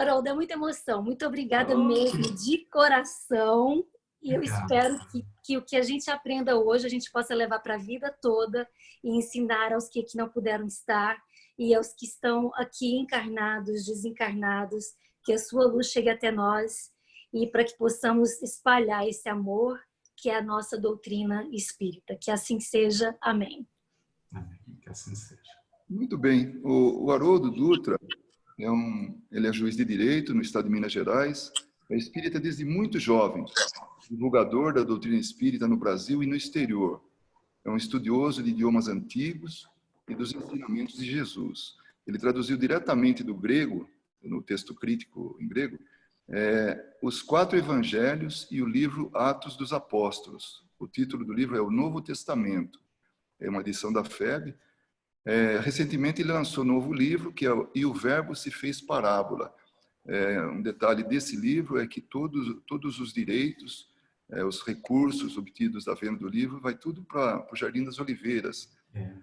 Haroldo, é muita emoção. Muito obrigada Oh, mesmo, de coração. E eu obrigado. espero que o que a gente aprenda hoje, a gente possa levar para a vida toda e ensinar aos que aqui não puderam estar e aos que estão aqui encarnados, desencarnados, que a sua luz chegue até nós e para que possamos espalhar esse amor que é a nossa doutrina espírita. Que assim seja. Amém. Amém. Que assim seja. Muito bem. O Haroldo Dutra, ele é juiz de direito no estado de Minas Gerais, é espírita desde muito jovem, divulgador da doutrina espírita no Brasil e no exterior. É um estudioso de idiomas antigos e dos ensinamentos de Jesus. Ele traduziu diretamente do grego, no texto crítico em grego, os 4 evangelhos e o livro Atos dos Apóstolos. O título do livro é O Novo Testamento. É uma edição da FEB. Recentemente ele lançou um novo livro, que é E o Verbo se fez parábola. Um detalhe desse livro é que todos os direitos, os recursos obtidos da venda do livro, vai tudo para o Jardim das Oliveiras,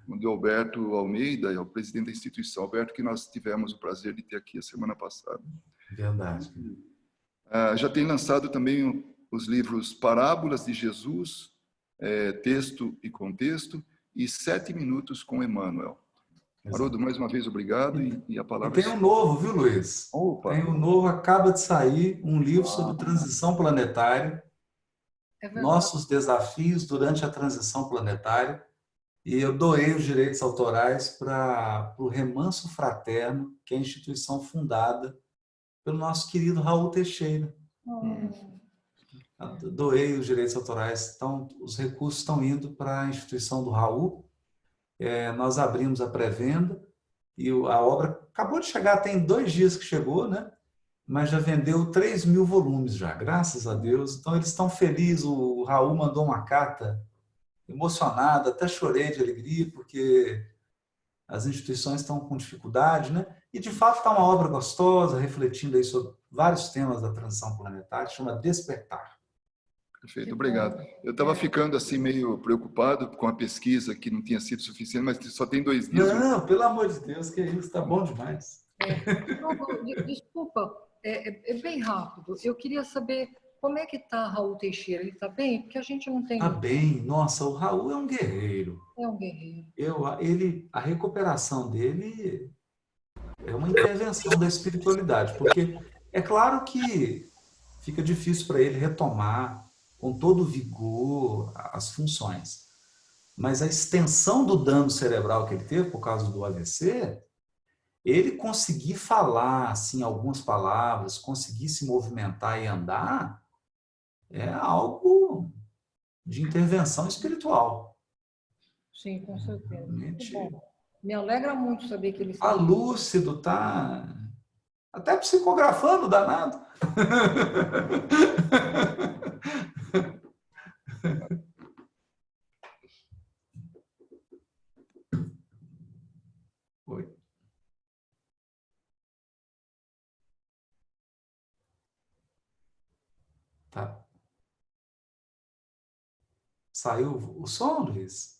onde o Alberto Almeida é o presidente da instituição. Alberto, que nós tivemos o prazer de ter aqui a semana passada. Verdade. Já tem lançado também os livros Parábolas de Jesus, Texto e Contexto, e 7 Minutos com Emmanuel. Haroldo, mais uma vez, obrigado. E a palavra... E tem um novo, viu, Luiz? Opa. Tem um novo, acaba de sair, um livro sobre transição planetária, nossos desafios durante a transição planetária. E eu doei os direitos autorais para o Remanso Fraterno, que é a instituição fundada pelo nosso querido Raul Teixeira. Doei os direitos autorais, então os recursos estão indo para a instituição do Raul. Nós abrimos a pré-venda e a obra acabou de chegar, tem 2 dias que chegou, né? Mas já vendeu 3.000 volumes já, graças a Deus. Então eles estão felizes, o Raul mandou uma carta emocionada, até chorei de alegria, porque as instituições estão com dificuldade, né? E de fato está uma obra gostosa, refletindo aí sobre vários temas da transição planetária, chama Despertar. Perfeito, obrigado. Eu estava ficando assim meio preocupado com a pesquisa, que não tinha sido suficiente, mas só tem 2 dias. Não, pelo amor de Deus, que isso, está bom demais. Desculpa, é bem rápido. Eu queria saber como é que está Raul Teixeira. Ele está bem? Porque a gente não tem... Está bem. Nossa, o Raul é um guerreiro. É um guerreiro. A recuperação dele é uma intervenção da espiritualidade, porque é claro que fica difícil para ele retomar com todo o vigor as funções. Mas a extensão do dano cerebral que ele teve por causa do AVC, ele conseguir falar assim, algumas palavras, conseguir se movimentar e andar, é algo de intervenção espiritual. Sim, com certeza. Realmente. Muito bom. Me alegra muito saber que ele está... A Lúcido está até psicografando, danado. Oi. Tá. Saiu o som, Luiz?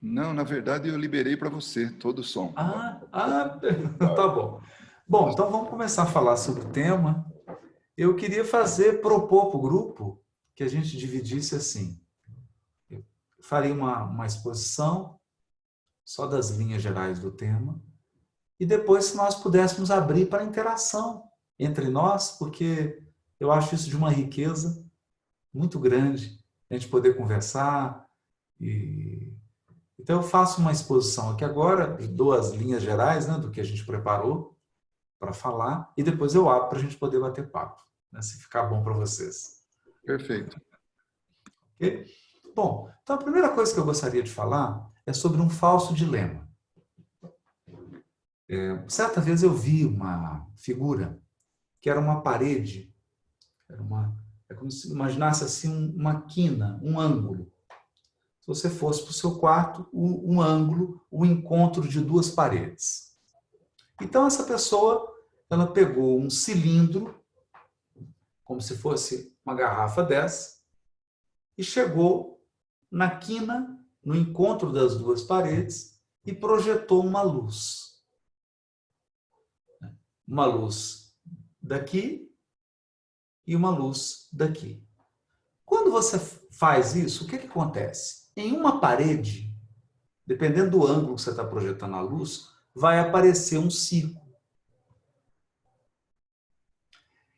Não, na verdade eu liberei para você todo o som. Tá bom. Bom, então vamos começar a falar sobre o tema. Eu queria propor para o grupo que a gente dividisse assim. Eu faria uma exposição só das linhas gerais do tema e depois se nós pudéssemos abrir para interação entre nós, porque eu acho isso de uma riqueza muito grande, a gente poder conversar. Então eu faço uma exposição aqui agora, dou as linhas gerais, né, do que a gente preparou para falar e depois eu abro para a gente poder bater papo, né, se ficar bom para vocês. Perfeito. Okay? Bom, então a primeira coisa que eu gostaria de falar é sobre um falso dilema. Certa vez eu vi uma figura que era uma parede, é como se imaginasse assim uma quina, um ângulo. Se você fosse para o seu quarto, um ângulo, um encontro de 2 paredes. Então essa pessoa, ela pegou um cilindro, como se fosse uma garrafa dessa, e chegou na quina, no encontro das 2 paredes, e projetou uma luz. uma luz daqui e uma luz daqui. Quando você faz isso, o que acontece? Em uma parede, dependendo do ângulo que você está projetando a luz, vai aparecer um círculo.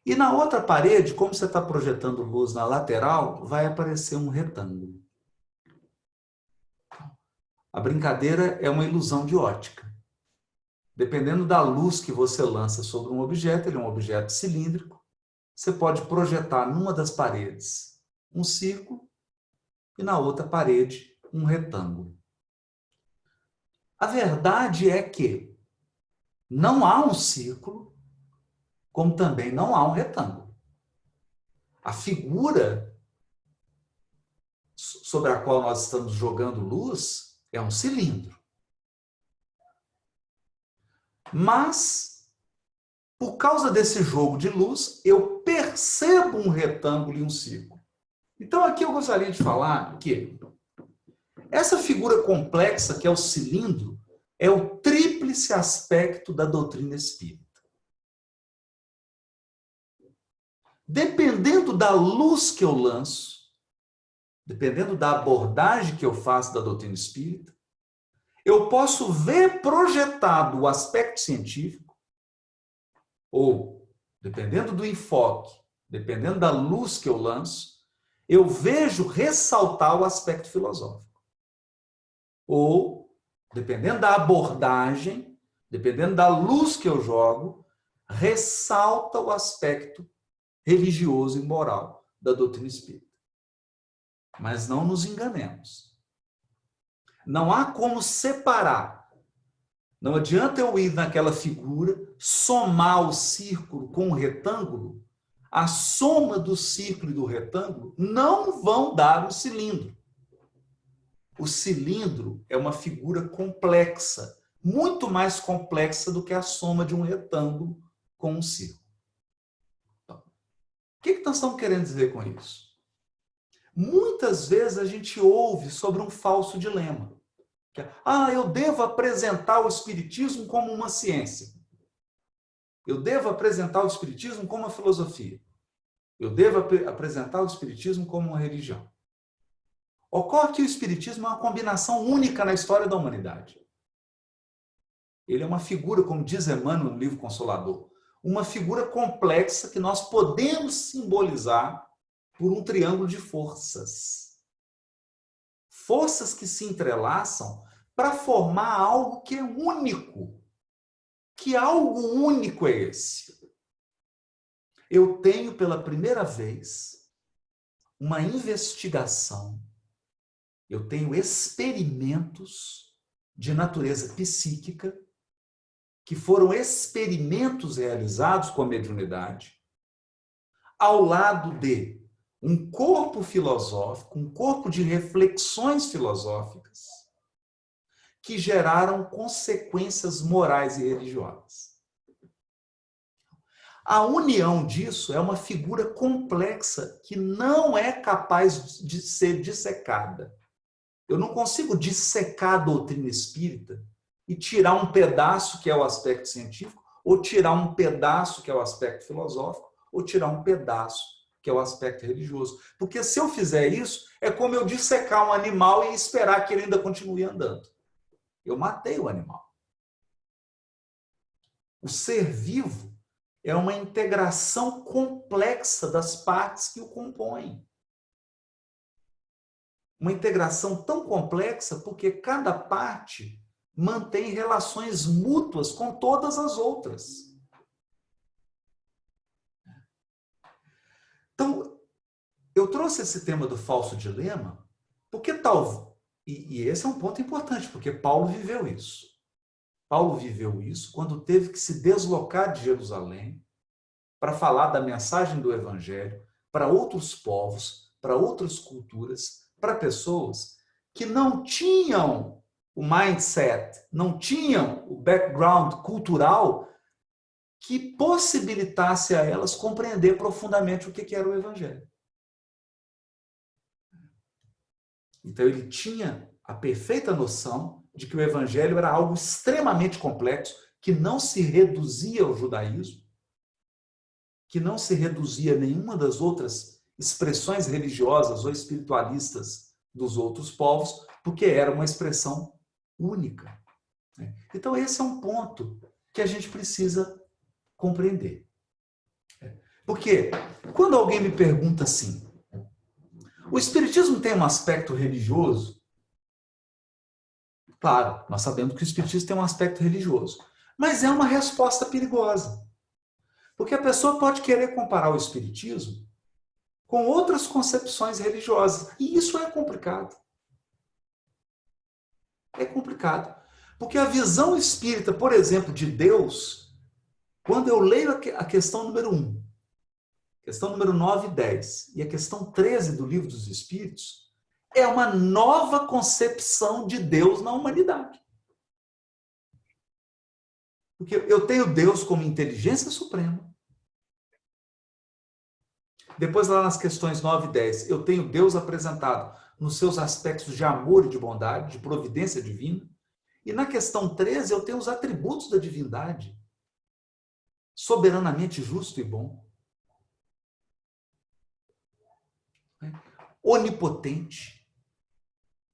E na outra parede, como você está projetando luz na lateral, vai aparecer um retângulo. A brincadeira é uma ilusão de ótica. Dependendo da luz que você lança sobre um objeto, ele é um objeto cilíndrico, você pode projetar numa das paredes um círculo e na outra parede um retângulo. A verdade é que não há um círculo, como também não há um retângulo. A figura sobre a qual nós estamos jogando luz é um cilindro. Mas, por causa desse jogo de luz, eu percebo um retângulo e um círculo. Então, aqui eu gostaria de falar que essa figura complexa, que é o cilindro, é o tríplice aspecto da doutrina espírita. Dependendo da luz que eu lanço, dependendo da abordagem que eu faço da doutrina espírita, eu posso ver projetado o aspecto científico, ou, dependendo do enfoque, dependendo da luz que eu lanço, eu vejo ressaltar o aspecto filosófico. Ou, dependendo da abordagem, dependendo da luz que eu jogo, ressalta o aspecto religioso e moral da doutrina espírita. Mas não nos enganemos. Não há como separar. Não adianta eu ir naquela figura, somar o círculo com o retângulo. A soma do círculo e do retângulo não vão dar o cilindro. O cilindro é uma figura complexa, muito mais complexa do que a soma de um retângulo com um círculo. Então, o que nós estamos querendo dizer com isso? Muitas vezes a gente ouve sobre um falso dilema. Eu devo apresentar o Espiritismo como uma ciência. Eu devo apresentar o Espiritismo como uma filosofia. Eu devo apresentar o Espiritismo como uma religião. Ocorre que o Espiritismo é uma combinação única na história da humanidade. Ele é uma figura, como diz Emmanuel no livro Consolador, uma figura complexa que nós podemos simbolizar por um triângulo de forças. Forças que se entrelaçam para formar algo que é único. Que algo único é esse? Eu tenho pela primeira vez uma investigação, eu tenho experimentos de natureza psíquica, que foram experimentos realizados com a mediunidade, ao lado de um corpo filosófico, um corpo de reflexões filosóficas, que geraram consequências morais e religiosas. A união disso é uma figura complexa que não é capaz de ser dissecada. Eu não consigo dissecar a doutrina espírita e tirar um pedaço que é o aspecto científico, ou tirar um pedaço que é o aspecto filosófico, ou tirar um pedaço que é o aspecto religioso. Porque se eu fizer isso, é como eu dissecar um animal e esperar que ele ainda continue andando. Eu matei o animal. O ser vivo é uma integração complexa das partes que o compõem. Uma integração tão complexa porque cada parte mantém relações mútuas com todas as outras. Então, eu trouxe esse tema do falso dilema porque e esse é um ponto importante, porque Paulo viveu isso. Paulo viveu isso quando teve que se deslocar de Jerusalém para falar da mensagem do Evangelho para outros povos, para outras culturas, para pessoas que não tinham o mindset, não tinham o background cultural que possibilitasse a elas compreender profundamente o que era o Evangelho. Então ele tinha a perfeita noção de que o Evangelho era algo extremamente complexo, que não se reduzia ao judaísmo, que não se reduzia a nenhuma das outras expressões religiosas ou espiritualistas dos outros povos, porque era uma expressão única. Então, esse é um ponto que a gente precisa compreender. Porque quando alguém me pergunta assim, o espiritismo tem um aspecto religioso? Claro, nós sabemos que o espiritismo tem um aspecto religioso, mas é uma resposta perigosa. Porque a pessoa pode querer comparar o espiritismo com outras concepções religiosas, e isso é complicado. É complicado. Porque a visão espírita, por exemplo, de Deus, quando eu leio a questão número 1, questão número 9 e 10, e a questão 13 do Livro dos Espíritos, é uma nova concepção de Deus na humanidade. Porque eu tenho Deus como inteligência suprema. Depois, lá nas questões 9 e 10, eu tenho Deus apresentado nos seus aspectos de amor e de bondade, de providência divina. E na questão 13, eu tenho os atributos da divindade, soberanamente justo e bom, onipotente,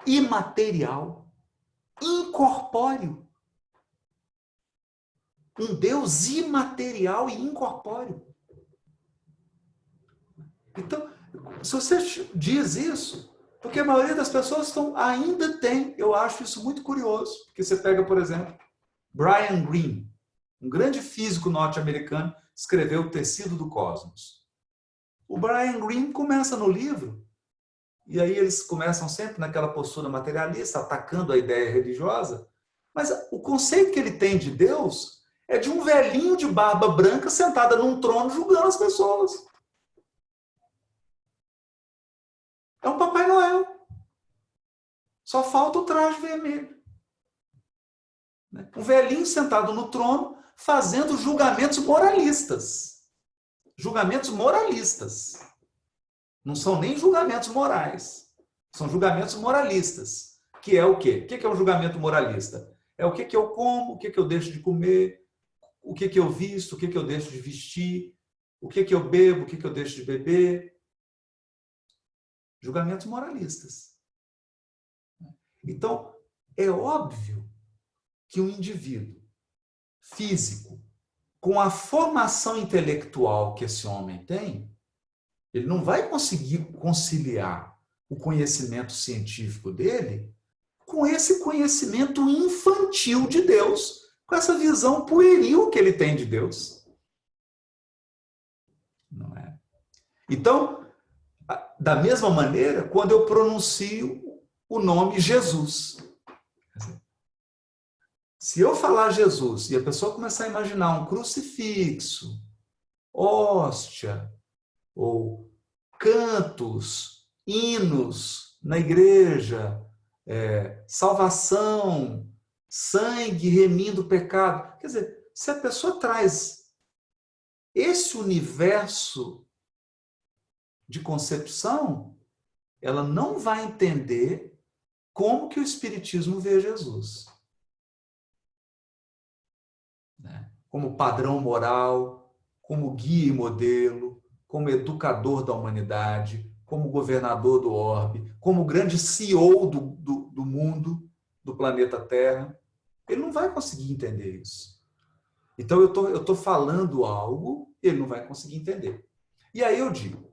imaterial, incorpóreo. Um Deus imaterial e incorpóreo. Então, se você diz isso, porque a maioria das pessoas ainda tem, eu acho isso muito curioso, porque você pega, por exemplo, Brian Greene, um grande físico norte-americano, escreveu O Tecido do Cosmos. O Brian Greene começa no livro, e aí eles começam sempre naquela postura materialista, atacando a ideia religiosa, mas o conceito que ele tem de Deus é de um velhinho de barba branca sentada num trono julgando as pessoas. É um Papai Noel. Só falta o traje vermelho. Um velhinho sentado no trono fazendo julgamentos moralistas. Julgamentos moralistas. Não são nem julgamentos morais. São julgamentos moralistas. Que é o quê? O que é um julgamento moralista? É o que eu como, o que eu deixo de comer, o que eu visto, o que eu deixo de vestir, o que eu bebo, o que eu deixo de beber. Julgamentos moralistas. Então, é óbvio que um indivíduo físico, com a formação intelectual que esse homem tem, ele não vai conseguir conciliar o conhecimento científico dele com esse conhecimento infantil de Deus, com essa visão pueril que ele tem de Deus. Não é? Então, da mesma maneira, quando eu pronuncio o nome Jesus. Se eu falar Jesus e a pessoa começar a imaginar um crucifixo, hóstia, ou cantos, hinos na igreja, salvação, sangue remindo o pecado. Quer dizer, se a pessoa traz esse universo de concepção, ela não vai entender como que o Espiritismo vê Jesus. Como padrão moral, como guia e modelo, como educador da humanidade, como governador do orbe, como grande CEO do mundo, do planeta Terra. Ele não vai conseguir entender isso. Então eu estou falando algo e ele não vai conseguir entender. E aí eu digo,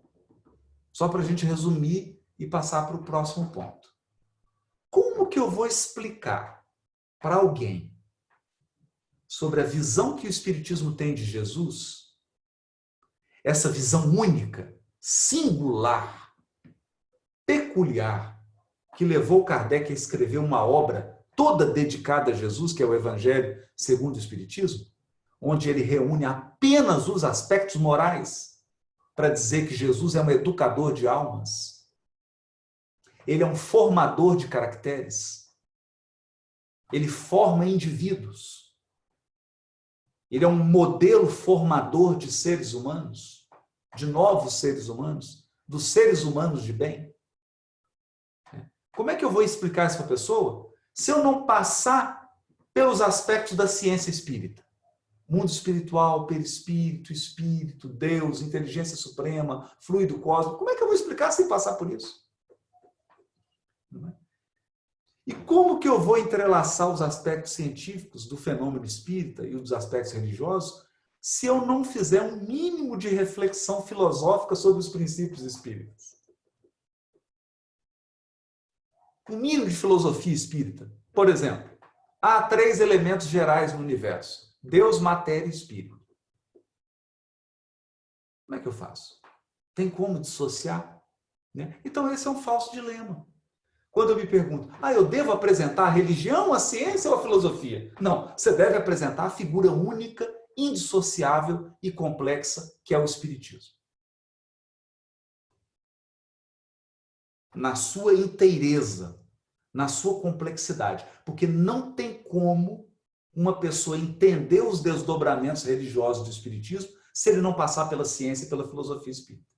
só para a gente resumir e passar para o próximo ponto. Como que eu vou explicar para alguém sobre a visão que o Espiritismo tem de Jesus, essa visão única, singular, peculiar, que levou Kardec a escrever uma obra toda dedicada a Jesus, que é o Evangelho segundo o Espiritismo, onde ele reúne apenas os aspectos morais para dizer que Jesus é um educador de almas. Ele é um formador de caracteres. Ele forma indivíduos. Ele é um modelo formador de seres humanos, de novos seres humanos, dos seres humanos de bem. Como é que eu vou explicar isso para a pessoa se eu não passar pelos aspectos da ciência espírita? mundo espiritual, perispírito, espírito, Deus, inteligência suprema, fluido cósmico. Como é que eu vou explicar sem passar por isso? Não é? E como que eu vou entrelaçar os aspectos científicos do fenômeno espírita e os aspectos religiosos se eu não fizer um mínimo de reflexão filosófica sobre os princípios espíritas? Um mínimo de filosofia espírita. Por exemplo, há 3 elementos gerais no universo: Deus, matéria e espírito. Como é que eu faço? Tem como dissociar? Né? Então, esse é um falso dilema. Quando eu me pergunto, eu devo apresentar a religião, a ciência ou a filosofia? Não, você deve apresentar a figura única, indissociável e complexa que é o espiritismo. Na sua inteireza, na sua complexidade. Porque não tem como uma pessoa entender os desdobramentos religiosos do espiritismo se ele não passar pela ciência e pela filosofia espírita.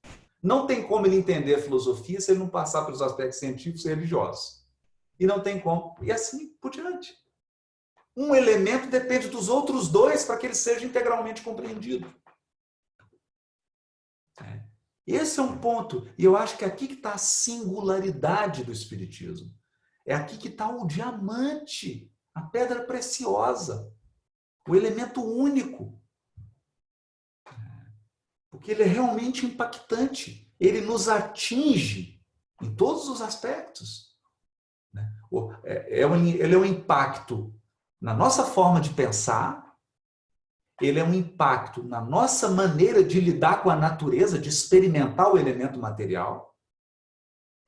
Não tem como ele entender a filosofia se ele não passar pelos aspectos científicos e religiosos. E não tem como. E assim por diante. Um elemento depende dos outros 2 para que ele seja integralmente compreendido. Esse é um ponto. E eu acho que é aqui que está a singularidade do espiritismo. É aqui que está o diamante, a pedra preciosa, o elemento único. Porque ele é realmente impactante. Ele nos atinge em todos os aspectos. Ele é um impacto na nossa forma de pensar, ele é um impacto na nossa maneira de lidar com a natureza, de experimentar o elemento material,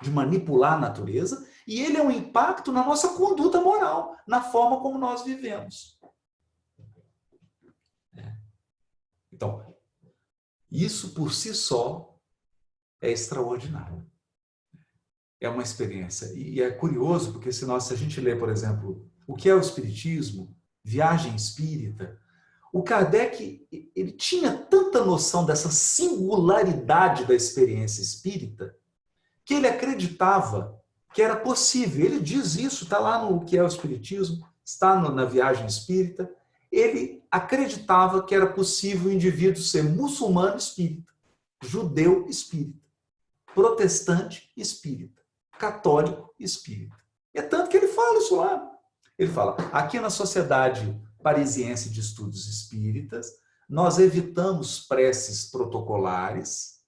de manipular a natureza, e ele é um impacto na nossa conduta moral, na forma como nós vivemos. Então, isso por si só é extraordinário. É uma experiência. E é curioso, porque se a gente lê, por exemplo, o que é o Espiritismo, Viagem Espírita, o Kardec ele tinha tanta noção dessa singularidade da experiência espírita que ele acreditava que era possível. Ele diz isso, está lá no que é o Espiritismo, está na Viagem Espírita. Ele acreditava que era possível o indivíduo ser muçulmano espírita, judeu espírita, protestante espírita, católico espírita. E é tanto que ele fala isso lá. Ele fala, aqui na Sociedade Parisiense de Estudos Espíritas, nós evitamos preces protocolares,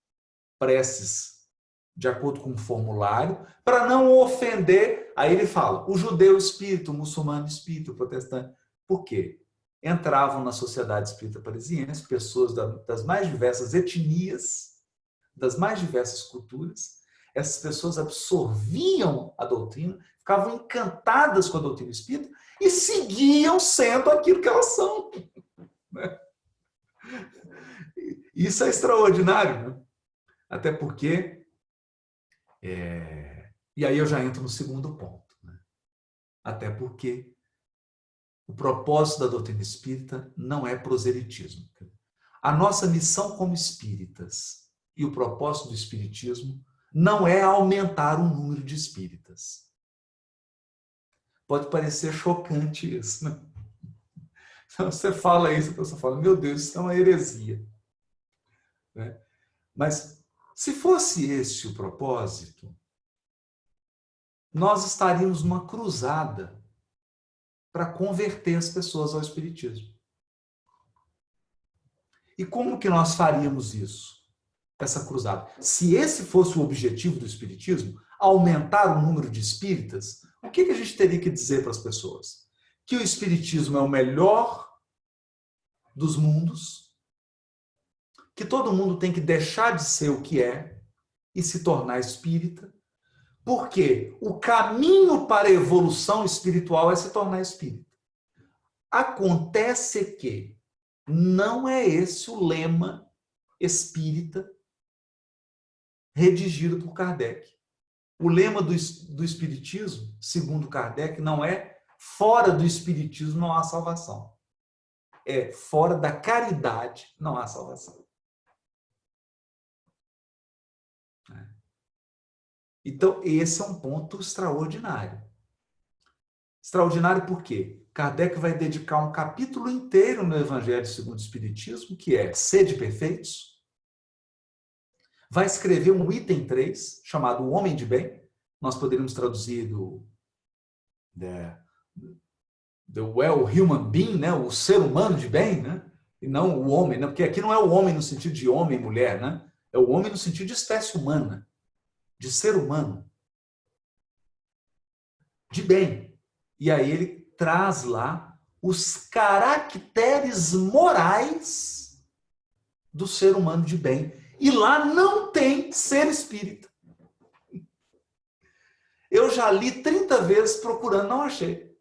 preces de acordo com um formulário, para não ofender. Aí ele fala, o judeu espírita, o muçulmano espírita, o protestante. Por quê? Entravam na Sociedade Espírita Parisiense pessoas das mais diversas etnias, das mais diversas culturas. Essas pessoas absorviam a doutrina, ficavam encantadas com a doutrina espírita e seguiam sendo aquilo que elas são. Isso é extraordinário, né? Até porque... E aí eu já entro no segundo ponto. Né? Até porque o propósito da doutrina espírita não é proselitismo. A nossa missão como espíritas e o propósito do espiritismo não é aumentar o número de espíritas. Pode parecer chocante isso, né? Então, você fala isso, a pessoa fala, meu Deus, isso é uma heresia. Né? Mas, se fosse esse o propósito, nós estaríamos numa cruzada para converter as pessoas ao espiritismo. E como que nós faríamos isso? Essa cruzada. Se esse fosse o objetivo do espiritismo, aumentar o número de espíritas, o que a gente teria que dizer para as pessoas? Que o espiritismo é o melhor dos mundos, que todo mundo tem que deixar de ser o que é e se tornar espírita, porque o caminho para a evolução espiritual é se tornar espírita. Acontece que não é esse o lema espírita redigido por Kardec. O lema do espiritismo, segundo Kardec, não é fora do espiritismo não há salvação. É fora da caridade não há salvação. Então, esse é um ponto extraordinário. Extraordinário por quê? Kardec vai dedicar um capítulo inteiro no Evangelho segundo o Espiritismo, que é Sede Perfeitos. Vai escrever um item 3, chamado O Homem de Bem. Nós poderíamos traduzir do The Well Human Being, né? O ser humano de bem, né? E não o homem, né? Porque aqui não é o homem no sentido de homem e mulher, né? É o homem no sentido de espécie humana, de ser humano, de bem. E aí ele traz lá os caracteres morais do ser humano de bem. E lá não tem ser espírita. Eu já li 30 vezes procurando, não achei.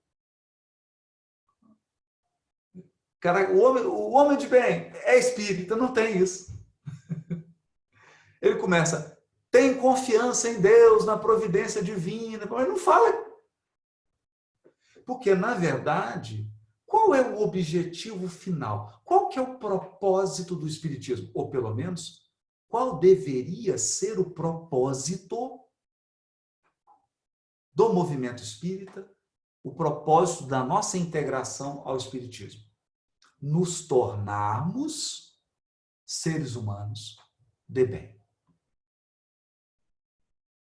Cara, o homem de bem é espírita, não tem isso. Ele começa, tem confiança em Deus, na providência divina, mas não fala. Porque, na verdade, qual é o objetivo final? Qual que é o propósito do espiritismo? Ou, pelo menos, qual deveria ser o propósito do movimento espírita, o propósito da nossa integração ao espiritismo? Nos tornarmos seres humanos de bem.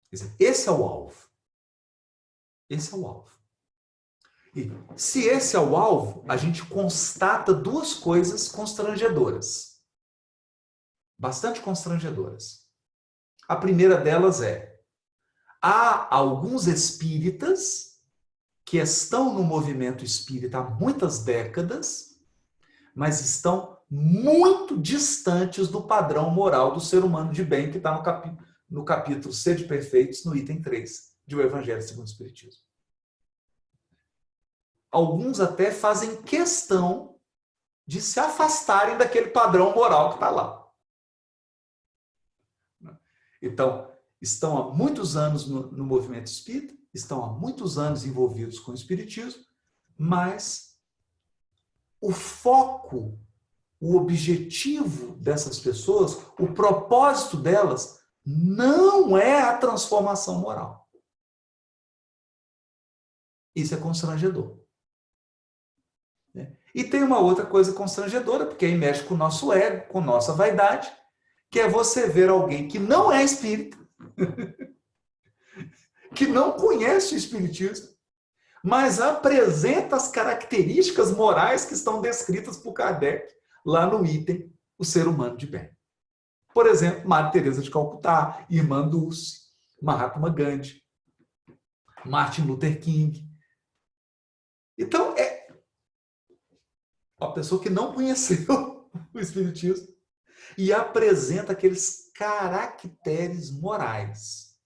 Quer dizer, esse é o alvo. Esse é o alvo. E se esse é o alvo, a gente constata duas coisas constrangedoras. Bastante constrangedoras. A primeira delas é: há alguns espíritas que estão no movimento espírita há muitas décadas, mas estão muito distantes do padrão moral do ser humano de bem que está no capítulo Sede Perfeitos, no item 3, de O Evangelho segundo o Espiritismo. Alguns até fazem questão de se afastarem daquele padrão moral que está lá. Então, estão há muitos anos no movimento espírita, estão há muitos anos envolvidos com o espiritismo, mas o foco, o objetivo dessas pessoas, o propósito delas, não é a transformação moral. Isso é constrangedor. E tem uma outra coisa constrangedora, porque aí mexe com o nosso ego, com nossa vaidade, que é você ver alguém que não é espírita, que não conhece o espiritismo, mas apresenta as características morais que estão descritas por Kardec lá no item O Ser Humano de Bem. Por exemplo, Madre Teresa de Calcutá, Irmã Dulce, Mahatma Gandhi, Martin Luther King. Então, é uma pessoa que não conheceu o espiritismo e apresenta aqueles caracteres morais.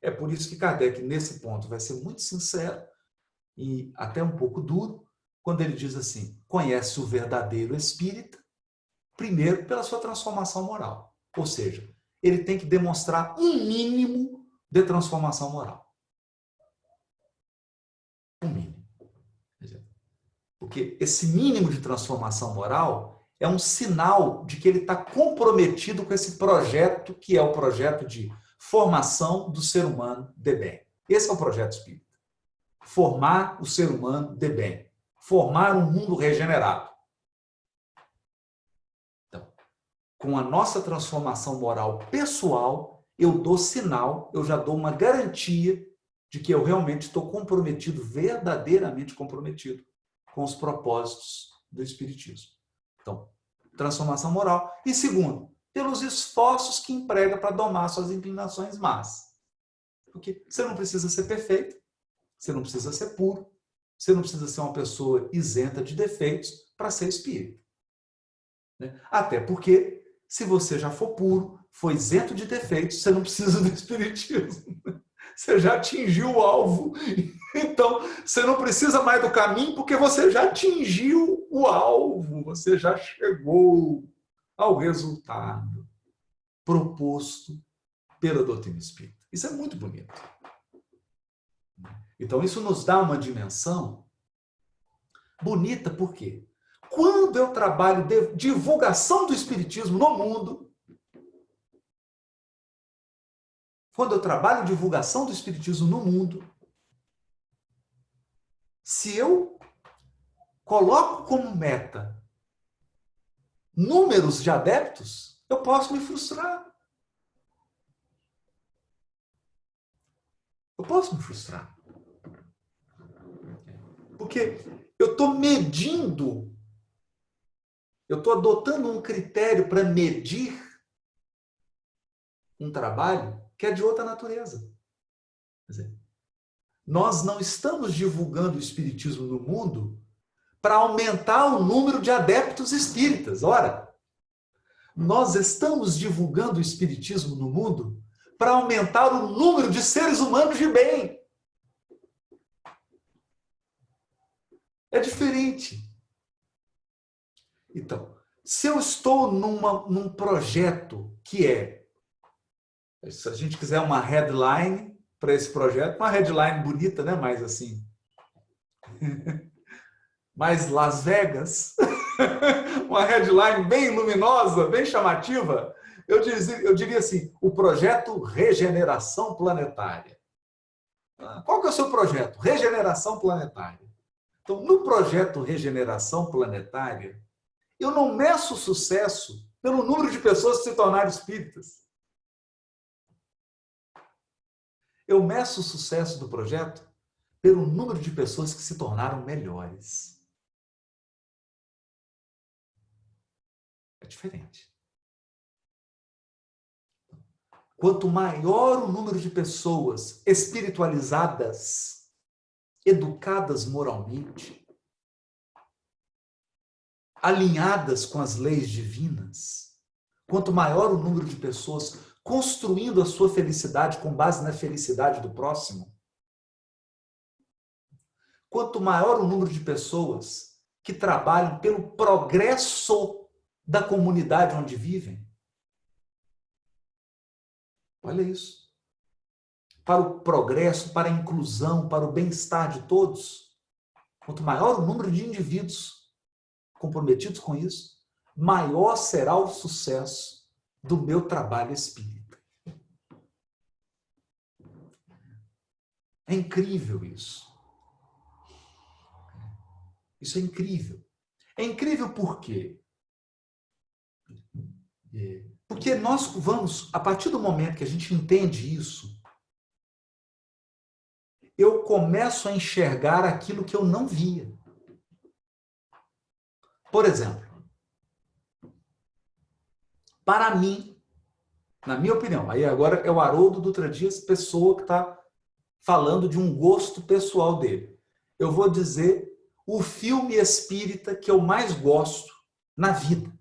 É por isso que Kardec, nesse ponto, vai ser muito sincero e até um pouco duro, quando ele diz assim: conhece o verdadeiro espírita, primeiro pela sua transformação moral. Ou seja, ele tem que demonstrar um mínimo de transformação moral. Um mínimo. Porque esse mínimo de transformação moral é um sinal de que ele está comprometido com esse projeto, que é o projeto de formação do ser humano de bem. Esse é o projeto espírita. Formar o ser humano de bem. Formar um mundo regenerado. Então, com a nossa transformação moral pessoal, eu dou sinal, eu já dou uma garantia de que eu realmente estou comprometido, verdadeiramente comprometido, com os propósitos do espiritismo. Então, transformação moral. E segundo, pelos esforços que emprega para domar suas inclinações más. Porque você não precisa ser perfeito, você não precisa ser puro, você não precisa ser uma pessoa isenta de defeitos para ser espírita. Até porque, se você já for puro, for isento de defeitos, você não precisa do espiritismo. Você já atingiu o alvo. Então, você não precisa mais do caminho, porque você já atingiu o alvo, você já chegou ao resultado proposto pela doutrina espírita. Isso é muito bonito. Então, isso nos dá uma dimensão bonita, por quê? Quando eu trabalho de divulgação do espiritismo no mundo, quando eu trabalho divulgação do espiritismo no mundo, Se eu coloco como meta números de adeptos, eu posso me frustrar. Eu posso me frustrar. Porque eu estou medindo, eu estou adotando um critério para medir um trabalho que é de outra natureza. Quer dizer, nós não estamos divulgando o espiritismo no mundo para aumentar o número de adeptos espíritas. Ora, nós estamos divulgando o espiritismo no mundo para aumentar o número de seres humanos de bem. É diferente. Então, se eu estou num projeto que se a gente quiser uma headline para esse projeto, uma headline bonita, né? Mais assim, mais Las Vegas, uma headline bem luminosa, bem chamativa, eu diria assim, o projeto Regeneração Planetária. Qual que é o seu projeto? Regeneração Planetária. Então, no projeto Regeneração Planetária, eu não meço o sucesso pelo número de pessoas que se tornaram espíritas. Eu meço o sucesso do projeto pelo número de pessoas que se tornaram melhores. É diferente. Quanto maior o número de pessoas espiritualizadas, educadas moralmente, alinhadas com as leis divinas, quanto maior o número de pessoas construindo a sua felicidade com base na felicidade do próximo, quanto maior o número de pessoas que trabalham pelo progresso da comunidade onde vivem. Olha isso. Para o progresso, para a inclusão, para o bem-estar de todos. Quanto maior o número de indivíduos comprometidos com isso, maior será o sucesso do meu trabalho espírita. É incrível isso. Isso é incrível. É incrível por quê? Porque nós vamos, a partir do momento que a gente entende isso, eu começo a enxergar aquilo que eu não via. Por exemplo, para mim, na minha opinião, aí agora é o Haroldo Dutra Dias, pessoa que está falando de um gosto pessoal dele. Eu vou dizer o filme espírita que eu mais gosto na vida.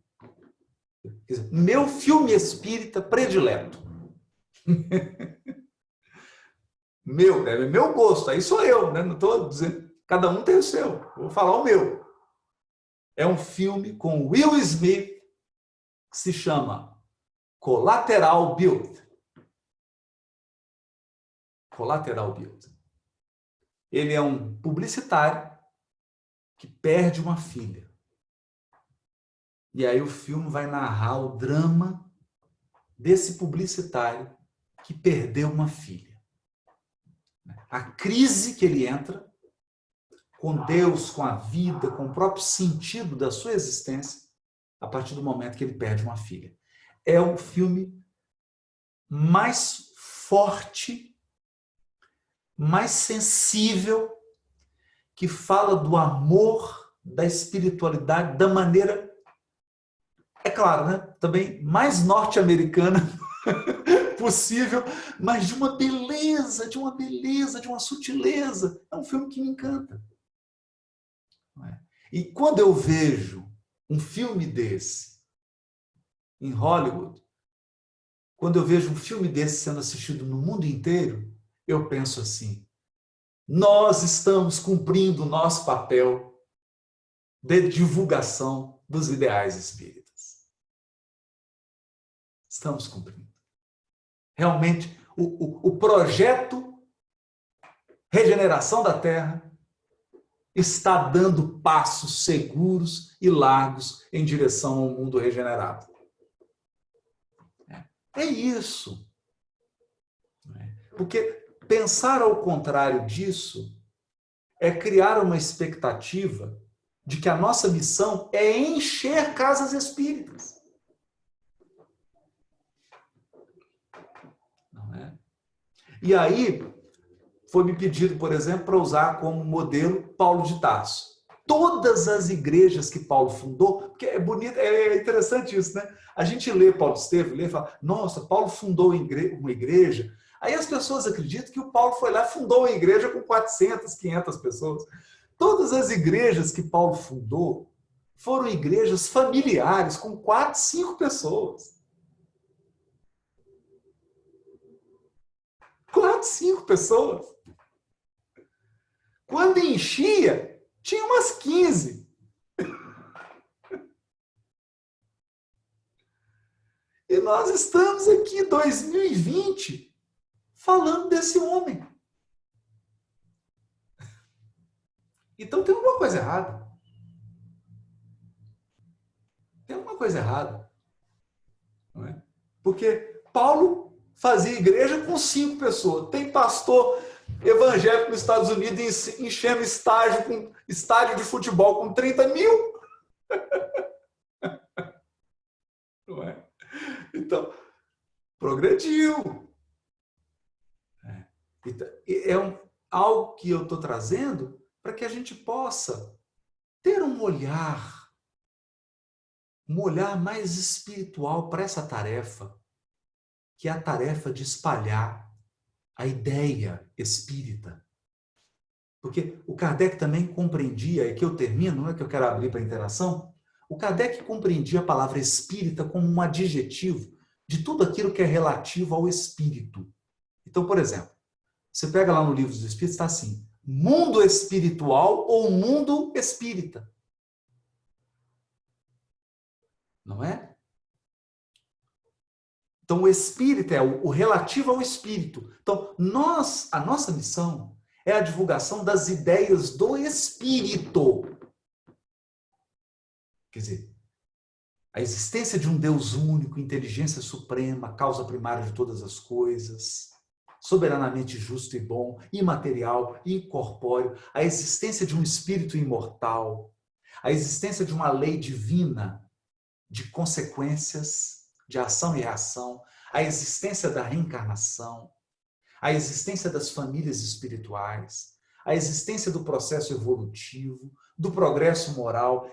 Quer dizer, meu filme espírita predileto. É meu gosto, aí sou eu, né? Não estou dizendo, cada um tem o seu, vou falar o meu. É um filme com Will Smith que se chama Collateral Build. Collateral Build. Ele é um publicitário que perde uma filha. E aí o filme vai narrar o drama desse publicitário que perdeu uma filha. A crise que ele entra com Deus, com a vida, com o próprio sentido da sua existência, a partir do momento que ele perde uma filha. É o filme mais forte, mais sensível, que fala do amor, da espiritualidade, da maneira, é claro, né? Também mais norte-americana possível, mas de uma beleza, de uma sutileza. É um filme que me encanta. E quando eu vejo um filme desse em Hollywood, quando eu vejo um filme desse sendo assistido no mundo inteiro, eu penso assim, nós estamos cumprindo o nosso papel de divulgação dos ideais espíritas. Estamos cumprindo. Realmente, o projeto Regeneração da Terra está dando passos seguros e largos em direção ao mundo regenerado. É isso. Porque pensar ao contrário disso é criar uma expectativa de que a nossa missão é encher casas espíritas. Não é? E aí, foi me pedido, por exemplo, para usar como modelo Paulo de Tarso. Todas as igrejas que Paulo fundou, porque é bonito, é interessante isso, né? A gente lê Paulo Estevam, lê e fala, nossa, Paulo fundou uma igreja. Aí as pessoas acreditam que o Paulo foi lá e fundou uma igreja com 400, 500 pessoas. Todas as igrejas que Paulo fundou foram igrejas familiares com 4, 5 pessoas. 4, 5 pessoas. Quando enchia, tinha umas 15. E nós estamos aqui, 2020, falando desse homem. Então tem alguma coisa errada. Tem alguma coisa errada. Não é? Porque Paulo fazia igreja com 5 pessoas. Tem pastor evangélico nos Estados Unidos enchendo estádio de futebol com 30 mil. Não é? Então, progrediu. Algo que eu estou trazendo para que a gente possa ter um olhar mais espiritual para essa tarefa, que é a tarefa de espalhar a ideia espírita. Porque o Kardec também compreendia, e que eu termino, não é que eu quero abrir para a interação, o Kardec compreendia a palavra espírita como um adjetivo de tudo aquilo que é relativo ao espírito. Então, por exemplo, você pega lá no Livro dos Espíritos, está assim, mundo espiritual ou mundo espírita. Não é? Então, o espírito é o relativo ao espírito. Então, a nossa missão é a divulgação das ideias do espírito. Quer dizer, a existência de um Deus único, inteligência suprema, causa primária de todas as coisas, soberanamente justo e bom, imaterial, incorpóreo, a existência de um espírito imortal, a existência de uma lei divina de consequências, de ação e reação, a existência da reencarnação, a existência das famílias espirituais, a existência do processo evolutivo, do progresso moral.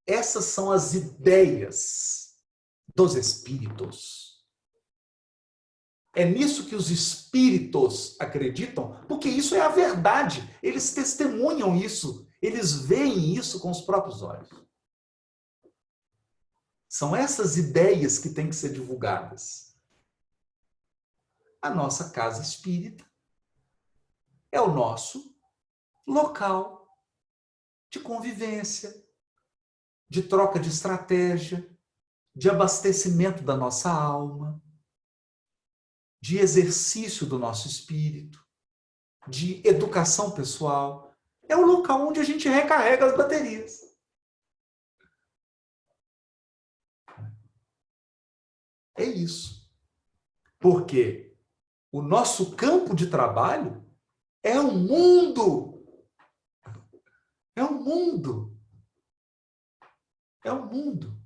Essas são as ideias dos espíritos. É nisso que os espíritos acreditam, porque isso é a verdade. Eles testemunham isso, eles veem isso com os próprios olhos. São essas ideias que têm que ser divulgadas. A nossa casa espírita é o nosso local de convivência, de troca de estratégia, de abastecimento da nossa alma, de exercício do nosso espírito, de educação pessoal. É o local onde a gente recarrega as baterias. É isso. Porque o nosso campo de trabalho é o mundo. É o mundo. É o mundo.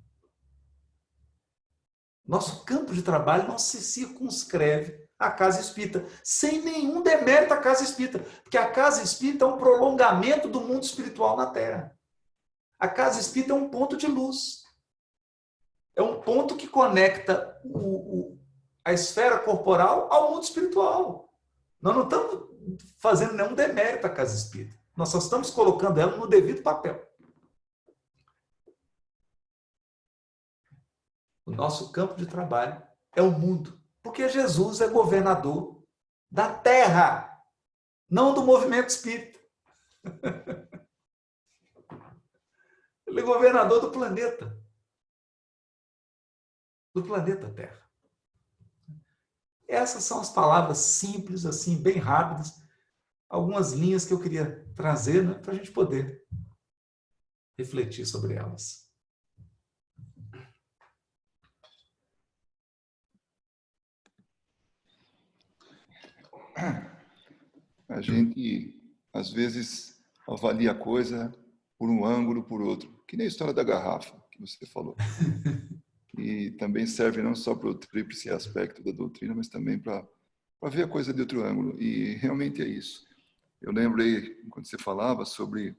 Nosso campo de trabalho não se circunscreve à casa espírita, sem nenhum demérito à casa espírita, porque a casa espírita é um prolongamento do mundo espiritual na Terra. A casa espírita é um ponto de luz. É um ponto que conecta a esfera corporal ao mundo espiritual. Nós não estamos fazendo nenhum demérito à casa espírita. Nós só estamos colocando ela no devido papel. O nosso campo de trabalho é o mundo. Porque Jesus é governador da Terra, não do movimento espírita. Ele é governador do planeta. Do planeta Terra. Essas são as palavras simples, assim, bem rápidas, algumas linhas que eu queria trazer, né, para a gente poder refletir sobre elas. A gente, às vezes, avalia a coisa por um ângulo, por outro. Que nem a história da garrafa que você falou. E também serve não só para o tríplice aspecto da doutrina, mas também para ver a coisa de outro ângulo. E realmente é isso. Eu lembrei, quando você falava sobre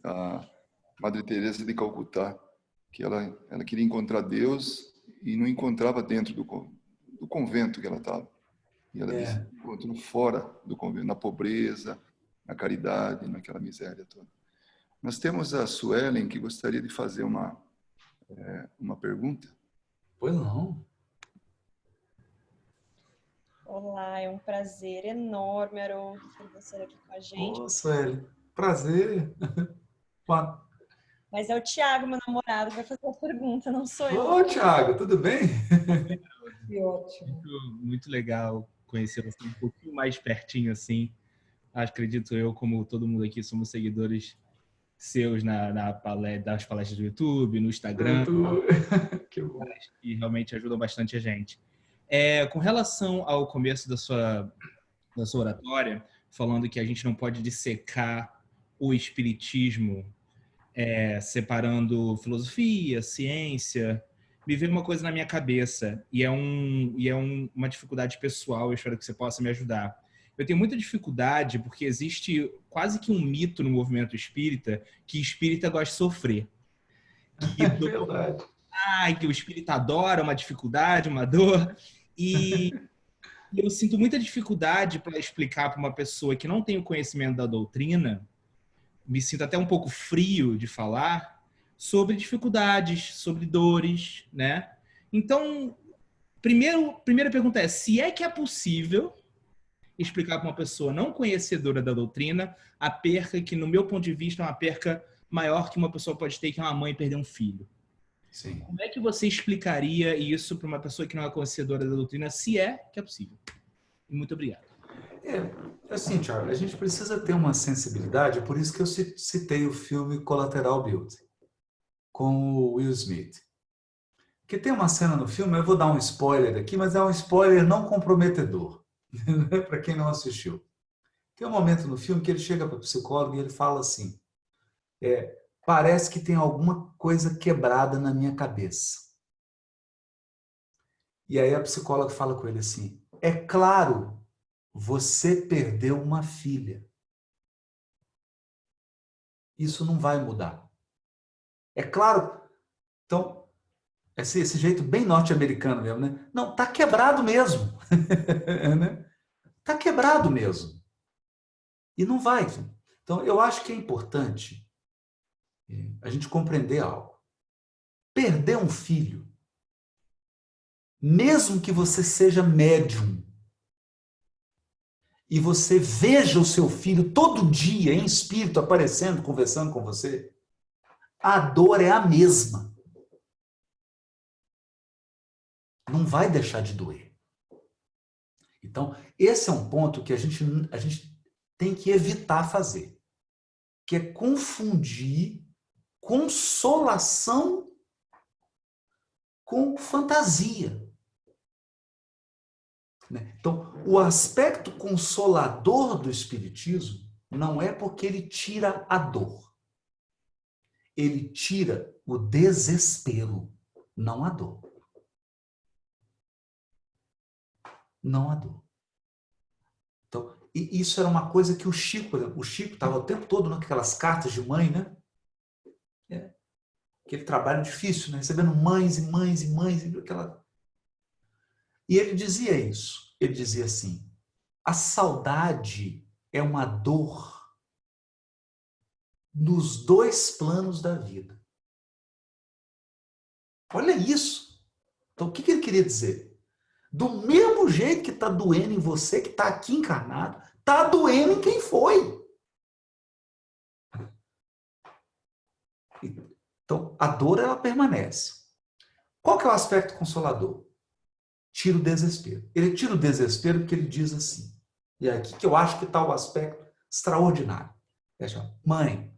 a Madre Teresa de Calcutá, que ela queria encontrar Deus e não encontrava dentro do convento que ela estava. E ela disse, encontrou fora do convento, na pobreza, na caridade, naquela miséria toda. Nós temos a Suelen, que gostaria de fazer uma pergunta. Pois não. Olá, é um prazer enorme, Haroldo, ter você aqui com a gente. Ô, Sueli, prazer. Mas é o Thiago, meu namorado, que vai fazer a pergunta, não sou eu. Ô, Thiago, tudo bem? Que ótimo. Muito legal conhecer você um pouquinho mais pertinho, assim. Acredito eu, como todo mundo aqui, somos seguidores seus das palestras do YouTube, no Instagram, Que bom. e realmente ajudam bastante a gente. Com relação ao começo da sua oratória, falando que a gente não pode dissecar o espiritismo, separando filosofia, ciência, me veio uma coisa na minha cabeça e uma dificuldade pessoal. Eu espero que você possa me ajudar. Eu tenho muita dificuldade porque existe quase que um mito no movimento espírita que espírita gosta de sofrer. Verdade. Que o espírita adora uma dificuldade, uma dor. E eu sinto muita dificuldade para explicar para uma pessoa que não tem o conhecimento da doutrina, me sinto até um pouco frio de falar, sobre dificuldades, sobre dores, né? Então, primeira pergunta é, se é que é possível explicar para uma pessoa não conhecedora da doutrina a perca que, no meu ponto de vista, é uma perca maior que uma pessoa pode ter, que é uma mãe perder um filho. Sim. Como é que você explicaria isso para uma pessoa que não é conhecedora da doutrina, se é que é possível? Muito obrigado. Assim, Thiago, a gente precisa ter uma sensibilidade, por isso que eu citei o filme Collateral Beauty, com o Will Smith. Porque tem uma cena no filme, eu vou dar um spoiler aqui, mas é um spoiler não comprometedor, para quem não assistiu. Tem um momento no filme que ele chega para o psicólogo e ele fala assim, parece que tem alguma coisa quebrada na minha cabeça. E aí a psicóloga fala com ele assim, é claro, você perdeu uma filha. Isso não vai mudar. É claro. Então, esse jeito bem norte-americano mesmo, né? Não, tá quebrado mesmo. Né? Tá quebrado mesmo. E não vai. Então, eu acho que é importante a gente compreender algo. Perder um filho, mesmo que você seja médium, e você veja o seu filho todo dia em espírito aparecendo, conversando com você, a dor é a mesma. Não vai deixar de doer. Então, esse é um ponto que a gente tem que evitar fazer, que é confundir consolação com fantasia. Então, o aspecto consolador do Espiritismo não é porque ele tira a dor. Ele tira o desespero, não a dor. Não a dor. Então, e isso era uma coisa que o Chico, por exemplo, o Chico estava o tempo todo naquelas cartas de mãe, né? Aquele trabalho difícil, né? Recebendo mães e mães e mães. E ele dizia isso. Ele dizia assim, a saudade é uma dor nos dois planos da vida. Olha isso. Então, o que ele queria dizer? Do mesmo jeito que está doendo em você, que está aqui encarnado, está doendo em quem foi. Então, a dor, ela permanece. Qual que é o aspecto consolador? Tira o desespero. Ele tira o desespero porque ele diz assim, e é aqui que eu acho que está o aspecto extraordinário. Mãe,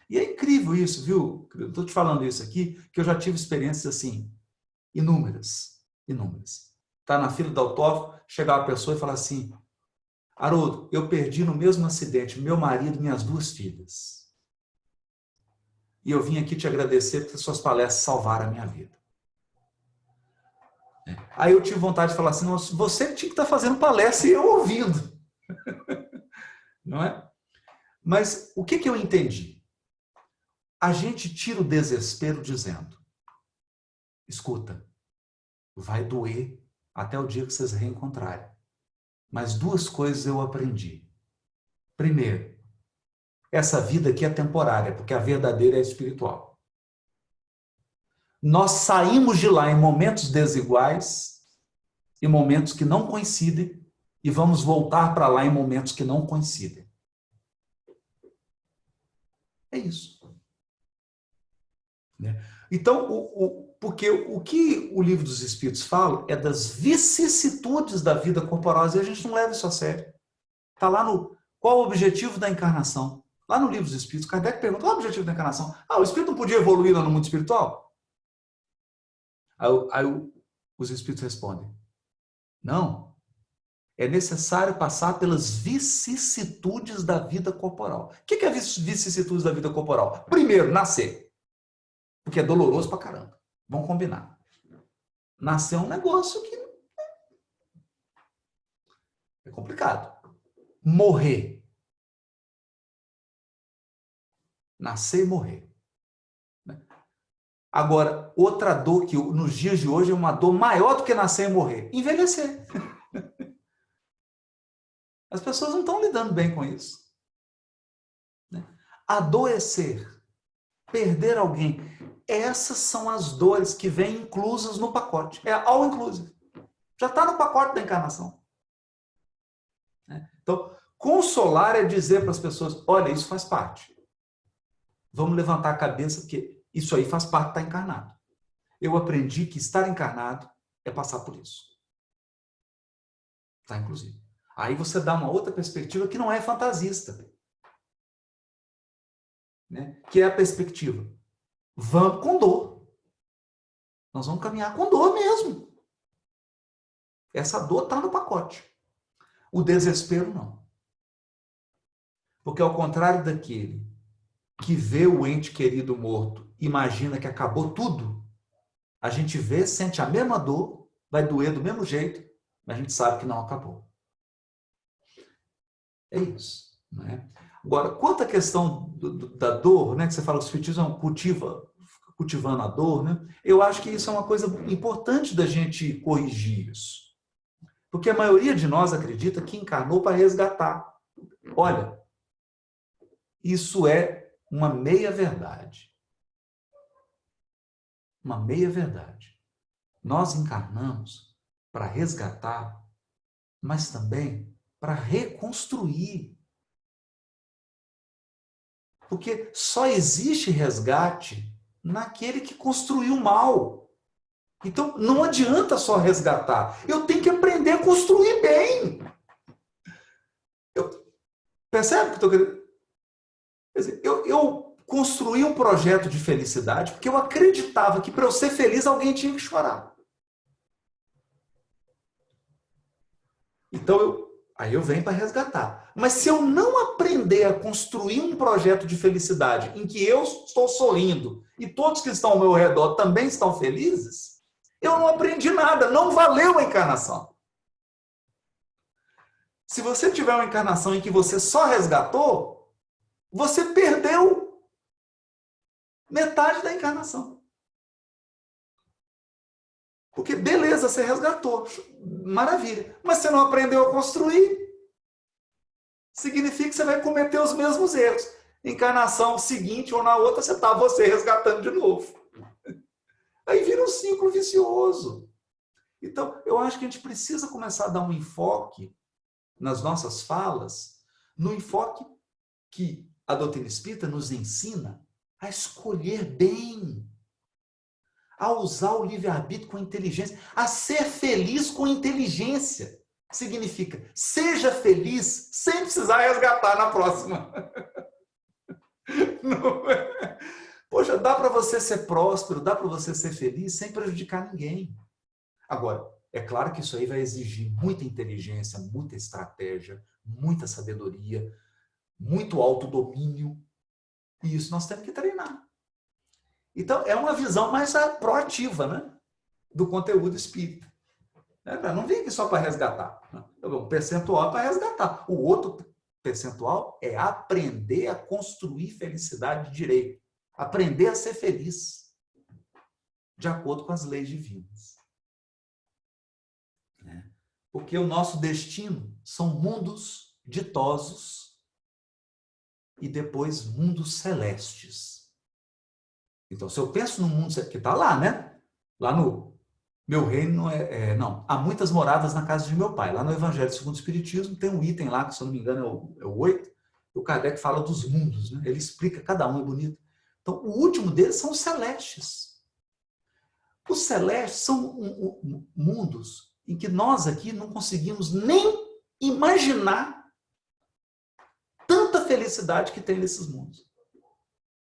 e é incrível isso, viu? Eu estou te falando isso aqui, que eu já tive experiências assim, inúmeras. Está na fila do autógrafo, chegar uma pessoa e falar assim, Haroldo, eu perdi no mesmo acidente meu marido e minhas 2 filhas. E eu vim aqui te agradecer porque suas palestras salvaram a minha vida. Aí eu tive vontade de falar assim, nossa, você tinha que estar fazendo palestra e eu ouvindo. Não é? Mas o que eu entendi? A gente tira o desespero dizendo, escuta, vai doer até o dia que vocês reencontrarem. Mas 2 coisas eu aprendi. Primeiro, essa vida aqui é temporária, porque a verdadeira é espiritual. Nós saímos de lá em momentos desiguais, em momentos que não coincidem, e vamos voltar para lá em momentos que não coincidem. É isso. Então, porque o que o Livro dos Espíritos fala é das vicissitudes da vida corporal, e a gente não leva isso a sério. Está lá no qual o objetivo da encarnação. Lá no Livro dos Espíritos, Kardec pergunta qual é o objetivo da encarnação. O espírito não podia evoluir lá no mundo espiritual? Aí os espíritos respondem, não, é necessário passar pelas vicissitudes da vida corporal. O que é vicissitudes da vida corporal? Primeiro, nascer. Porque é doloroso pra caramba. Vamos combinar. Nascer é um negócio que é complicado. Morrer. Nascer e morrer. Agora, outra dor que nos dias de hoje é uma dor maior do que nascer e morrer. Envelhecer. As pessoas não estão lidando bem com isso. Adoecer. Perder alguém. Essas são as dores que vêm inclusas no pacote. É all inclusive. Já está no pacote da encarnação. Então, consolar é dizer para as pessoas, olha, isso faz parte. Vamos levantar a cabeça, porque isso aí faz parte de estar encarnado. Eu aprendi que estar encarnado é passar por isso. Tá, inclusive. Aí você dá uma outra perspectiva que não é fantasista. Né? Que é a perspectiva. Vamos com dor. Nós vamos caminhar com dor mesmo. Essa dor está no pacote. O desespero não. Porque ao contrário daquele que vê o ente querido morto, imagina que acabou tudo, a gente vê, sente a mesma dor, vai doer do mesmo jeito, mas a gente sabe que não acabou. É isso. Né? Agora, quanto à questão da dor, né, que você fala que o espiritismo cultivando a dor, né, eu acho que isso é uma coisa importante da gente corrigir isso. Porque a maioria de nós acredita que encarnou para resgatar. Olha, isso é uma meia-verdade. Uma meia-verdade. Nós encarnamos para resgatar, mas também para reconstruir. Porque só existe resgate naquele que construiu mal. Então, não adianta só resgatar. Eu tenho que aprender a construir bem. Percebe o que eu estou querendo? Quer dizer, eu construí um projeto de felicidade porque eu acreditava que para eu ser feliz alguém tinha que chorar. Então, aí eu venho para resgatar. Mas se eu não aprender a construir um projeto de felicidade em que eu estou sorrindo e todos que estão ao meu redor também estão felizes, eu não aprendi nada, não valeu a encarnação. Se você tiver uma encarnação em que você só resgatou, você perdeu metade da encarnação. Porque, beleza, você resgatou, maravilha. Mas você não aprendeu a construir. Significa que você vai cometer os mesmos erros. Encarnação seguinte ou na outra, você está você resgatando de novo. Aí vira um ciclo vicioso. Então, eu acho que a gente precisa começar a dar um enfoque nas nossas falas, no enfoque que a doutrina espírita nos ensina a escolher bem, a usar o livre-arbítrio com inteligência, a ser feliz com inteligência. Significa, seja feliz sem precisar resgatar na próxima. Não é? Poxa, dá para você ser próspero, dá para você ser feliz sem prejudicar ninguém. Agora, É claro que isso aí vai exigir muita inteligência, muita estratégia, muita sabedoria, muito autodomínio, e isso nós temos que treinar. Então, é uma visão mais proativa, né, do conteúdo espírita. Não vem aqui só para resgatar. Um percentual é para resgatar. O outro percentual é aprender a construir felicidade de direito. Aprender a ser feliz, de acordo com as leis divinas. Porque o nosso destino são mundos ditosos e depois mundos celestes. Então, se eu penso no mundo que está lá, né? Lá no meu reino, não, há muitas moradas na casa de meu pai. Lá no Evangelho segundo o Espiritismo tem um item lá, que se eu não me engano é o 8, e o Kardec fala dos mundos, né? Ele explica, cada um é bonito. Então, o último deles são os celestes. Os celestes são mundos em que nós aqui não conseguimos nem imaginar tanta felicidade que tem nesses mundos.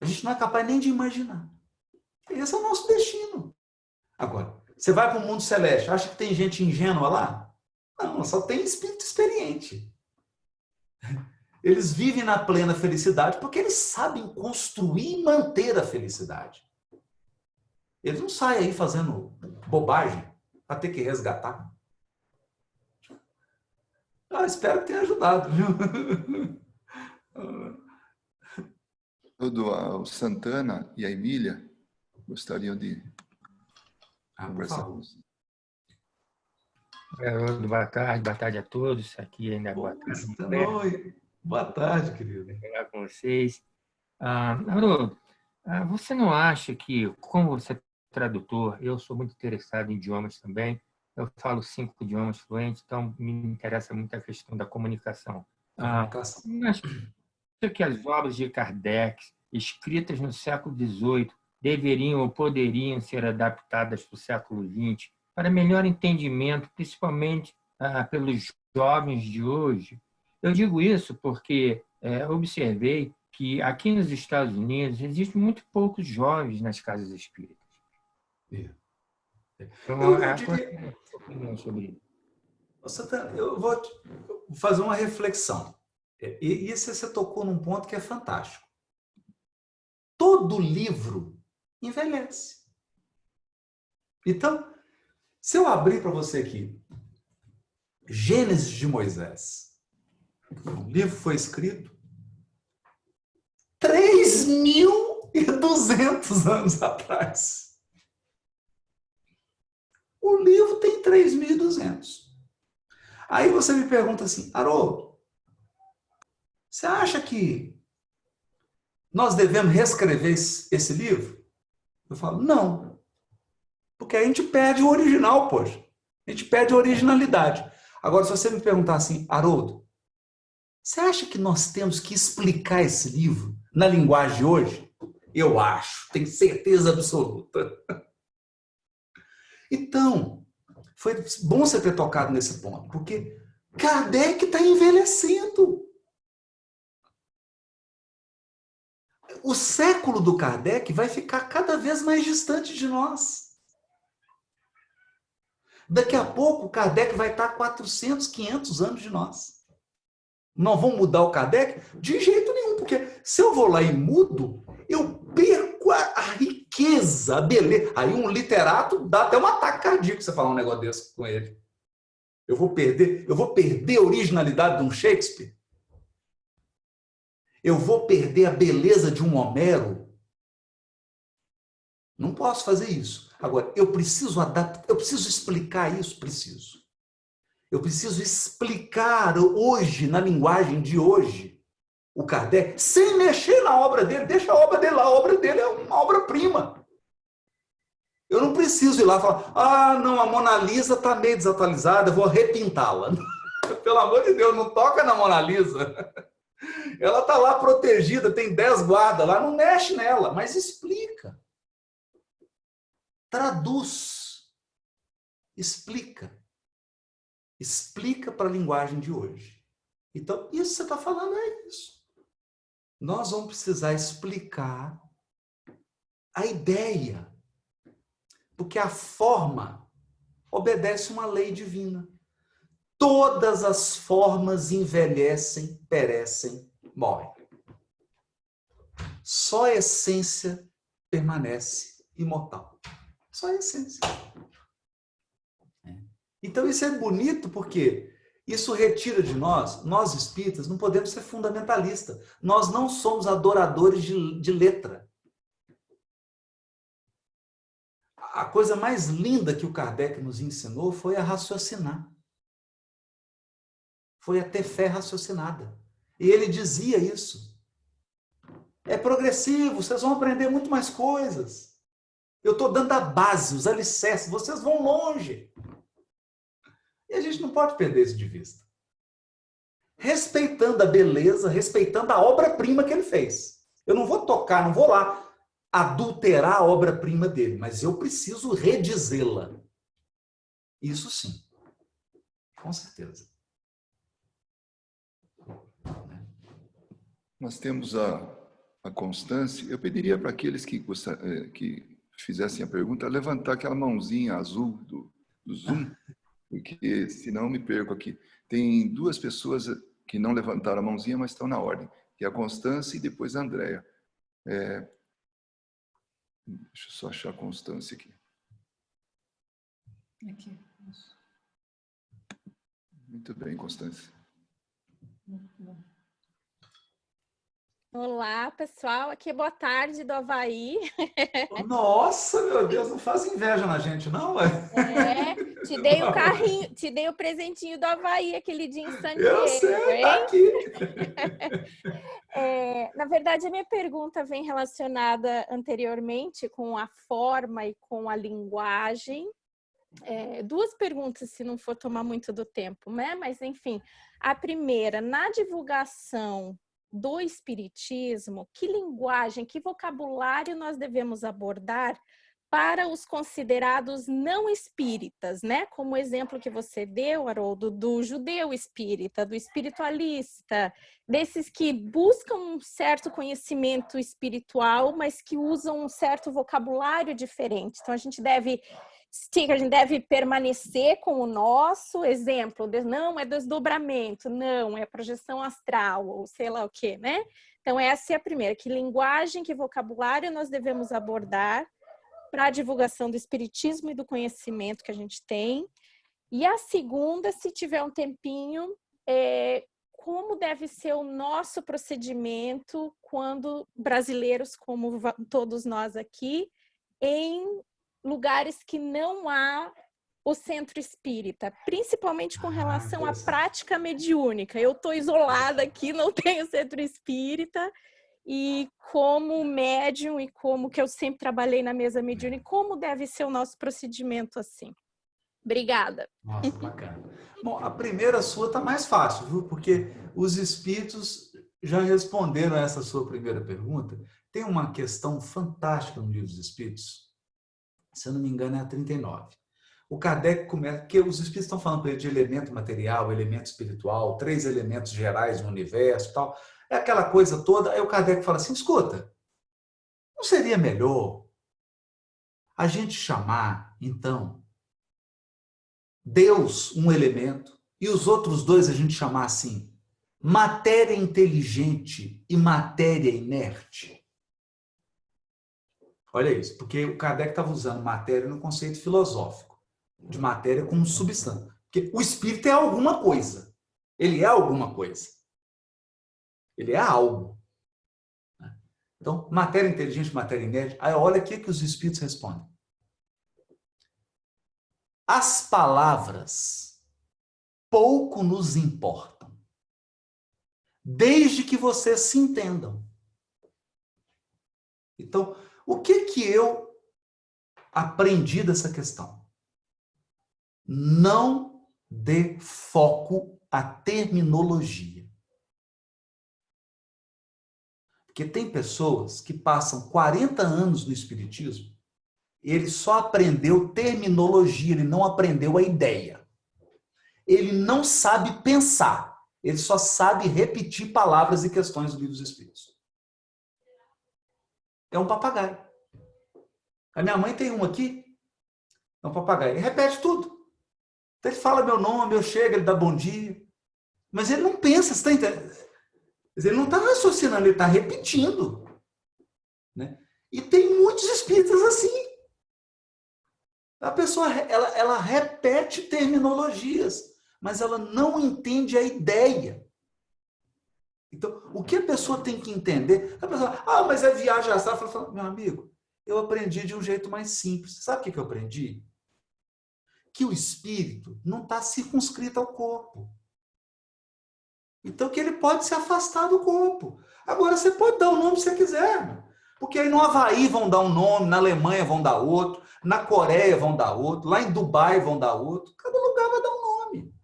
A gente não é capaz nem de imaginar. Esse é o nosso destino. Agora, você vai para o mundo celeste, acha que tem gente ingênua lá? Não, só tem espírito experiente. Eles vivem na plena felicidade porque eles sabem construir e manter a felicidade. Eles não saem aí fazendo bobagem para ter que resgatar. Espero que tenha ajudado, viu? O Santana e a Emília gostariam de conversar com você. Boa tarde a todos. Aqui ainda é boa tarde. Oi. Boa tarde, querido. Vou falar com vocês. Haroldo, você não acha que, como você é tradutor, eu sou muito interessado em idiomas também, eu falo 5 idiomas fluentes, então me interessa muito a questão da comunicação. Não acha que as obras de Kardec, escritas no século XVIII, deveriam ou poderiam ser adaptadas para o século XX, para melhor entendimento, principalmente pelos jovens de hoje? Eu digo isso porque observei que aqui nos Estados Unidos existem muito poucos jovens nas casas espíritas. Então, eu diria... opinião sobre isso. Santana, eu vou fazer uma reflexão. E você tocou num ponto que é fantástico. Todo livro envelhece. Então, se eu abrir para você aqui Gênesis de Moisés, o livro foi escrito 3.200 anos atrás. O livro tem 3.200. Aí você me pergunta assim, Haroldo, você acha que nós devemos reescrever esse livro? Eu falo, não. Porque a gente perde o original, poxa. A gente perde a originalidade. Agora, se você me perguntar assim, Haroldo, você acha que nós temos que explicar esse livro na linguagem de hoje? Eu acho, tenho certeza absoluta. Então, foi bom você ter tocado nesse ponto, porque Kardec está envelhecendo. O século do Kardec vai ficar cada vez mais distante de nós. Daqui a pouco, Kardec vai estar a 400, 500 anos de nós. Não vão mudar o Kardec? De jeito nenhum, porque se eu vou lá e mudo, eu perco a riqueza, a beleza. Aí um literato dá até um ataque cardíaco você falar um negócio desse com ele. Eu vou perder a originalidade de um Shakespeare? Eu vou perder a beleza de um Homero? Não posso fazer isso. Agora, eu preciso adaptar, eu preciso explicar isso? Preciso. Eu preciso explicar hoje, na linguagem de hoje, o Kardec, sem mexer na obra dele. Deixa a obra dele lá. A obra dele é uma obra-prima. Eu não preciso ir lá e falar, não, a Mona Lisa está meio desatualizada, eu vou repintá-la. Pelo amor de Deus, não toca na Mona Lisa. Ela está lá protegida, tem 10 guardas lá, não mexe nela, mas explica. Traduz. Explica. Explica para a linguagem de hoje. Então, isso que você está falando é isso. Nós vamos precisar explicar a ideia. Porque a forma, obedece uma lei divina. Todas as formas envelhecem, perecem, morrem. Só a essência permanece imortal. Só a essência. Então isso é bonito porque isso retira de nós espíritas, não podemos ser fundamentalistas. Nós não somos adoradores de letra. A coisa mais linda que o Kardec nos ensinou foi a raciocinar. Foi a ter fé raciocinada. E ele dizia isso. É progressivo, vocês vão aprender muito mais coisas. Eu estou dando a base, os alicerces, vocês vão longe. E a gente não pode perder isso de vista. Respeitando a beleza, respeitando a obra-prima que ele fez. Eu não vou tocar, não vou lá adulterar a obra-prima dele, mas eu preciso redizê-la. Isso sim. Com certeza. Nós temos a Constância. Eu pediria para aqueles que fizessem a pergunta levantar aquela mãozinha azul do Zoom, porque senão eu me perco aqui. Tem duas pessoas que não levantaram a mãozinha, mas estão na ordem, que é a Constância e depois a Andréia. Deixa eu só achar a Constância aqui. Aqui. Muito bem, Constância. Muito bom. Olá, pessoal. Aqui é boa tarde do Havaí. Nossa, meu Deus, não faz inveja na gente, não? Te dei o carrinho, te dei o presentinho do Havaí aquele dia em San Diego. Eu sei, tá aqui. Na verdade, a minha pergunta vem relacionada anteriormente com a forma e com a linguagem. Duas perguntas, se não for tomar muito do tempo, né? Mas, enfim, a primeira, na divulgação do espiritismo, que linguagem, que vocabulário nós devemos abordar para os considerados não espíritas, né? Como o exemplo que você deu, Haroldo, do judeu espírita, do espiritualista, desses que buscam um certo conhecimento espiritual, mas que usam um certo vocabulário diferente. Então, a gente deve permanecer com o nosso exemplo, não é desdobramento, não, é projeção astral, ou sei lá o quê, né? Então, essa é a primeira. Que linguagem, que vocabulário nós devemos abordar para a divulgação do espiritismo e do conhecimento que a gente tem? E a segunda, se tiver um tempinho, como deve ser o nosso procedimento quando brasileiros, como todos nós aqui, em lugares que não há o centro espírita, principalmente com relação à prática mediúnica. Eu estou isolada aqui, não tenho centro espírita, e como médium e como que eu sempre trabalhei na mesa mediúnica, como deve ser o nosso procedimento assim? Obrigada. Nossa, bacana. Bom, a primeira sua está mais fácil, viu? Porque os espíritos já responderam a essa sua primeira pergunta. Tem uma questão fantástica no Livro dos Espíritos, se eu não me engano, é a 39. O Kardec começa, porque os espíritos estão falando para ele de elemento material, elemento espiritual, 3 elementos gerais no universo e tal. É aquela coisa toda. Aí o Kardec fala assim, escuta, não seria melhor a gente chamar, então, Deus um elemento e os outros 2 a gente chamar assim, matéria inteligente e matéria inerte? Olha isso, porque o Kardec estava usando matéria no conceito filosófico, de matéria como substância. Porque o espírito é alguma coisa. Ele é alguma coisa. Ele é algo. Então, matéria inteligente, matéria inerte. Aí olha o que os espíritos respondem. As palavras pouco nos importam, desde que vocês se entendam. Então, o que eu aprendi dessa questão? Não dê foco à terminologia. Porque tem pessoas que passam 40 anos no espiritismo e ele só aprendeu terminologia, ele não aprendeu a ideia. Ele não sabe pensar, ele só sabe repetir palavras e questões do Livro dos Espíritos. É um papagaio. A minha mãe tem um aqui, é um papagaio. Ele repete tudo. Então ele fala meu nome, eu chego, ele dá bom dia. Mas ele não pensa, você está entendendo? Ele não está raciocinando, ele está repetindo. Né? E tem muitos espíritas assim. A pessoa ela repete terminologias, mas ela não entende a ideia. Então, o que a pessoa tem que entender? A pessoa, mas é viagem astral. Eu falo, meu amigo, eu aprendi de um jeito mais simples. Sabe o que eu aprendi? Que o espírito não está circunscrito ao corpo. Então, que ele pode se afastar do corpo. Agora, você pode dar o nome que você quiser. Porque aí no Havaí vão dar um nome, na Alemanha vão dar outro, na Coreia vão dar outro, lá em Dubai vão dar outro. Cada lugar vai dar um nome.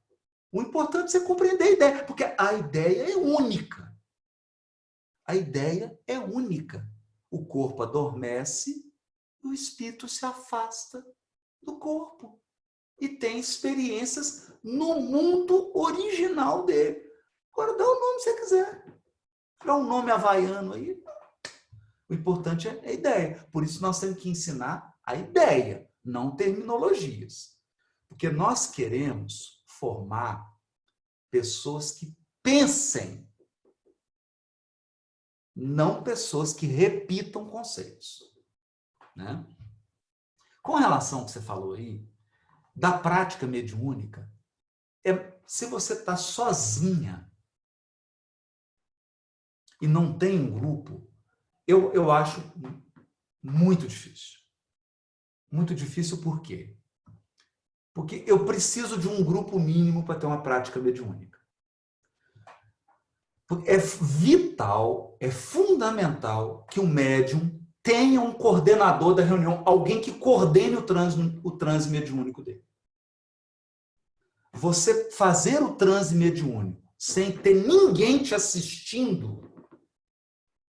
O importante é você compreender a ideia, porque a ideia é única. A ideia é única. O corpo adormece, o espírito se afasta do corpo. E tem experiências no mundo original dele. Agora dá o nome que você quiser. Dá um nome havaiano aí. O importante é a ideia. Por isso nós temos que ensinar a ideia, não terminologias. Porque nós queremos formar pessoas que pensem, não pessoas que repitam conceitos. Né? Com relação ao que você falou aí, da prática mediúnica, se você está sozinha e não tem um grupo, eu acho muito difícil. Muito difícil por quê? Porque eu preciso de um grupo mínimo para ter uma prática mediúnica. É vital, é fundamental que o médium tenha um coordenador da reunião, alguém que coordene o transe mediúnico dele. Você fazer o transe mediúnico sem ter ninguém te assistindo,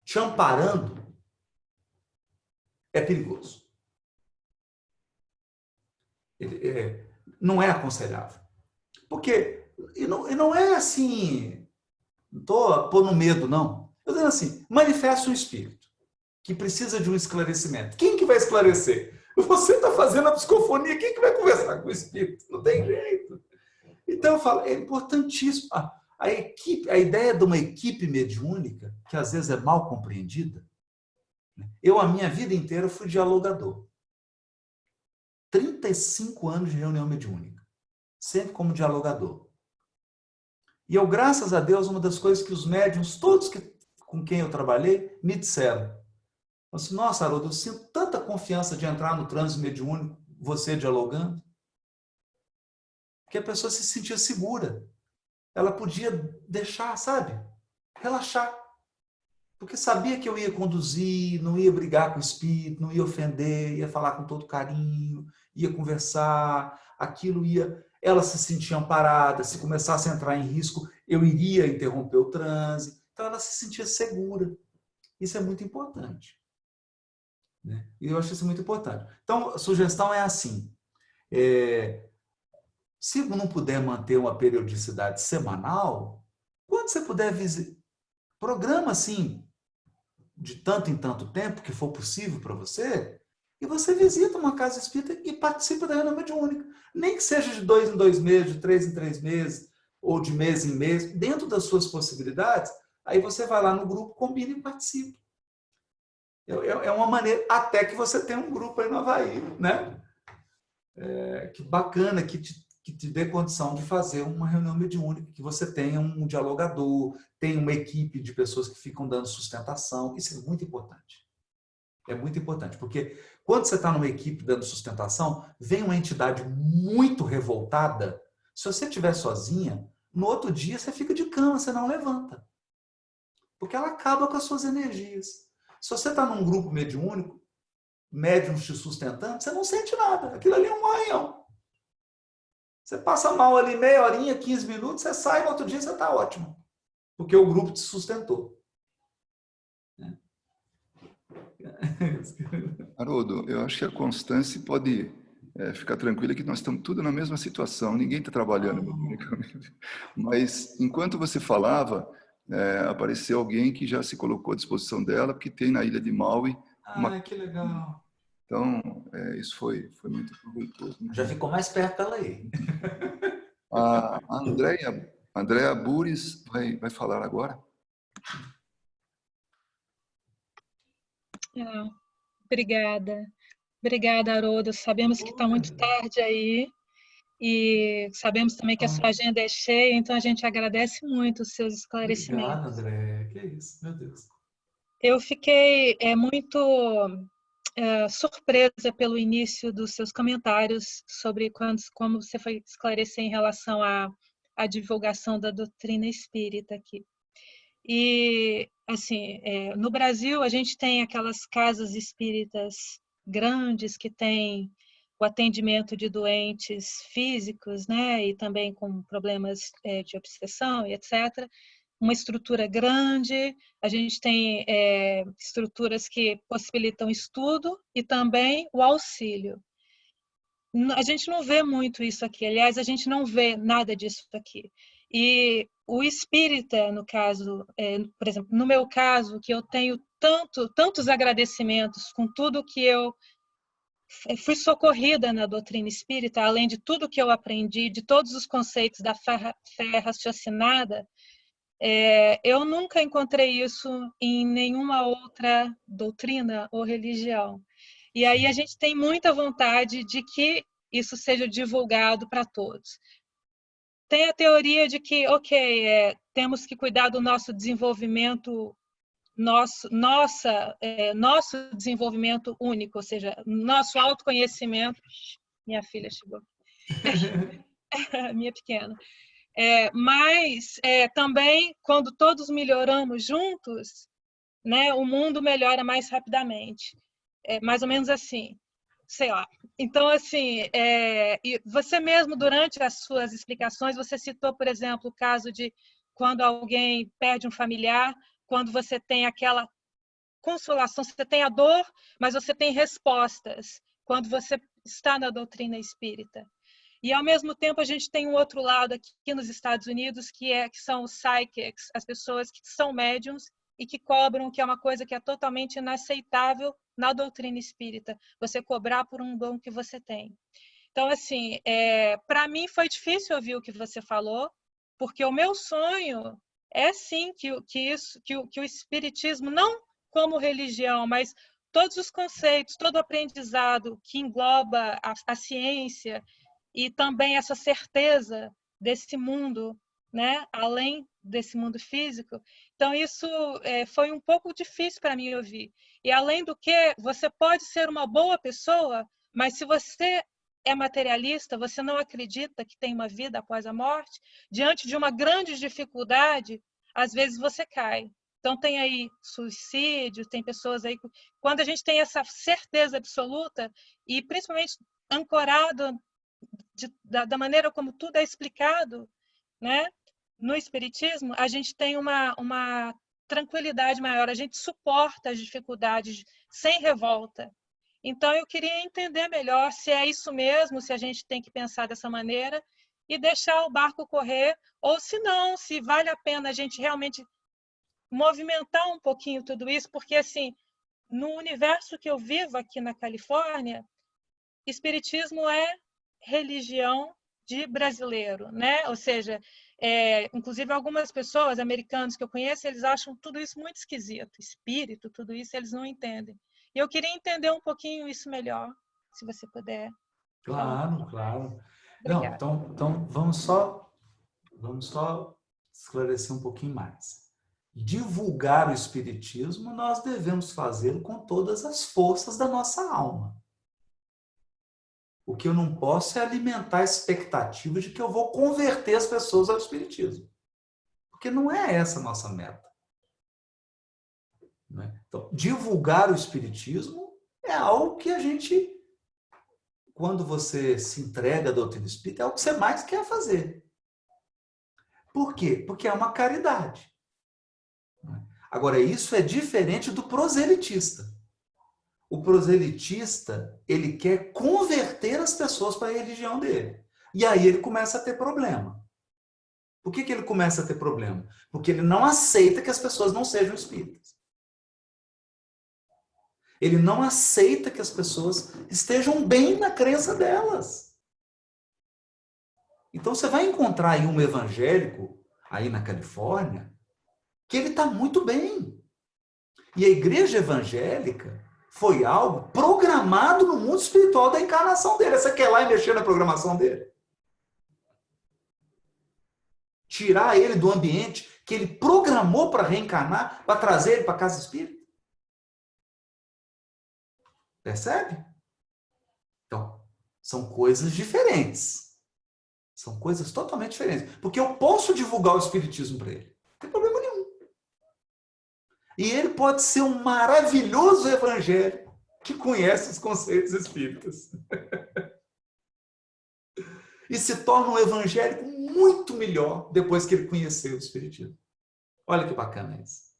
te amparando, é perigoso. Não é aconselhável. Porque, e não é assim, não estou pondo medo, não. Eu estou dizendo assim, manifesta um espírito que precisa de um esclarecimento. Quem que vai esclarecer? Você está fazendo a psicofonia, quem que vai conversar com o espírito? Não tem jeito. Então eu falo, é importantíssimo. A ideia de uma equipe mediúnica, que às vezes é mal compreendida, eu a minha vida inteira fui dialogador. 35 anos de reunião mediúnica, sempre como dialogador. E eu, graças a Deus, uma das coisas que os médiuns, todos com quem eu trabalhei, me disseram. Eu disse, nossa, Haroldo, eu sinto tanta confiança de entrar no trânsito mediúnico, você dialogando, que a pessoa se sentia segura. Ela podia deixar, sabe? Relaxar. Porque sabia que eu ia conduzir, não ia brigar com o espírito, não ia ofender, ia falar com todo carinho, ia conversar, aquilo ia... Ela se sentia amparada, se começasse a entrar em risco, eu iria interromper o transe. Então ela se sentia segura. Isso é muito importante. Né? E eu acho isso muito importante. Então, a sugestão é assim, se não puder manter uma periodicidade semanal, quando você puder visitar, programa assim, de tanto em tanto tempo que for possível para você, e você visita uma casa espírita e participa da reunião mediúnica. Nem que seja de 2 em 2 meses, de 3 em 3 meses, ou de mês em mês, dentro das suas possibilidades, aí você vai lá no grupo, combina e participa. É uma maneira, até que você tenha um grupo aí no Havaí, né? Que bacana, que te dê condição de fazer uma reunião mediúnica, que você tenha um dialogador, tenha uma equipe de pessoas que ficam dando sustentação. Isso é muito importante. É muito importante, porque quando você está numa equipe dando sustentação, vem uma entidade muito revoltada. Se você estiver sozinha, no outro dia você fica de cama, você não levanta. Porque ela acaba com as suas energias. Se você está num grupo mediúnico, médiums te sustentando, você não sente nada. Aquilo ali é um arranhão. Você passa mal ali meia horinha, 15 minutos, você sai, no outro dia você está ótimo. Porque o grupo te sustentou. Haroldo, eu acho que a Constância pode ficar tranquila que nós estamos tudo na mesma situação, ninguém está trabalhando mediunicamente. Mas, enquanto você falava, apareceu alguém que já se colocou à disposição dela, porque tem na ilha de Maui... Que legal. Então, isso foi muito proveitoso. Já ficou mais perto dela aí. A Andrea Bures vai falar agora. Obrigada. Obrigada, Haroldo. Sabemos que está muito tarde aí e sabemos também que a sua agenda é cheia, então a gente agradece muito os seus esclarecimentos. Obrigado, André. Que isso, meu Deus. Eu fiquei muito surpresa pelo início dos seus comentários sobre como você foi esclarecer em relação à divulgação da doutrina espírita aqui. E, assim, no Brasil, a gente tem aquelas casas espíritas grandes que têm o atendimento de doentes físicos, né, e também com problemas de obsessão e etc. Uma estrutura grande, a gente tem estruturas que possibilitam estudo e também o auxílio. A gente não vê muito isso aqui, aliás, a gente não vê nada disso aqui. E o espírita, no caso, por exemplo, no meu caso, que eu tenho tantos agradecimentos com tudo que eu fui socorrida na doutrina espírita, além de tudo que eu aprendi, de todos os conceitos da fé raciocinada, eu nunca encontrei isso em nenhuma outra doutrina ou religião. E aí a gente tem muita vontade de que isso seja divulgado para todos. Tem a teoria de que, temos que cuidar do nosso desenvolvimento, nosso desenvolvimento único, ou seja, nosso autoconhecimento. Minha filha chegou. Minha pequena. Mas também, quando todos melhoramos juntos, né, o mundo melhora mais rapidamente. Mais ou menos assim. Sei lá. Então, assim, e você mesmo, durante as suas explicações, você citou, por exemplo, o caso de quando alguém perde um familiar, quando você tem aquela consolação, você tem a dor, mas você tem respostas, quando você está na doutrina espírita. E, ao mesmo tempo, a gente tem um outro lado aqui nos Estados Unidos, que são os psychics, as pessoas que são médiums e que cobram, que é uma coisa que é totalmente inaceitável na doutrina espírita, você cobrar por um dom que você tem. Então, assim, para mim foi difícil ouvir o que você falou, porque o meu sonho é, sim, que o espiritismo, não como religião, mas todos os conceitos, todo o aprendizado que engloba a ciência e também essa certeza desse mundo, né, além desse mundo físico. Então, isso foi um pouco difícil para mim ouvir. E, além do que, você pode ser uma boa pessoa, mas se você é materialista, você não acredita que tem uma vida após a morte, diante de uma grande dificuldade, às vezes você cai. Então, tem aí suicídio, tem pessoas aí... Quando a gente tem essa certeza absoluta, e principalmente ancorado da maneira como tudo é explicado, né? No espiritismo, a gente tem uma tranquilidade maior, a gente suporta as dificuldades sem revolta. Então, eu queria entender melhor se é isso mesmo, se a gente tem que pensar dessa maneira e deixar o barco correr, ou se não, se vale a pena a gente realmente movimentar um pouquinho tudo isso, porque, assim, no universo que eu vivo aqui na Califórnia, espiritismo é religião de brasileiro, né? Ou seja, inclusive algumas pessoas, americanos que eu conheço, eles acham tudo isso muito esquisito. Espírito, tudo isso, eles não entendem. E eu queria entender um pouquinho isso melhor, se você puder. Claro, claro. Não, Obrigada. então vamos só esclarecer um pouquinho mais. Divulgar o espiritismo, nós devemos fazê-lo com todas as forças da nossa alma. O que eu não posso é alimentar a expectativa de que eu vou converter as pessoas ao espiritismo. Porque não é essa a nossa meta. Então, divulgar o espiritismo é algo que a gente, quando você se entrega à doutrina espírita, é o que você mais quer fazer. Por quê? Porque é uma caridade. Agora, isso é diferente do proselitista. O proselitista, ele quer converter as pessoas para a religião dele. E aí ele começa a ter problema. Por que ele começa a ter problema? Porque ele não aceita que as pessoas não sejam espíritas. Ele não aceita que as pessoas estejam bem na crença delas. Então você vai encontrar aí um evangélico aí na Califórnia que ele está muito bem. E a igreja evangélica foi algo programado no mundo espiritual da encarnação dele. Você quer lá e mexer na programação dele? Tirar ele do ambiente que ele programou para reencarnar, para trazer ele para a casa espírita? Percebe? Então, são coisas diferentes. São coisas totalmente diferentes. Porque eu posso divulgar o espiritismo para ele. Não tem problema nenhum. E ele pode ser um maravilhoso evangélico que conhece os conceitos espíritas. E se torna um evangélico muito melhor depois que ele conheceu o espiritismo. Olha que bacana isso.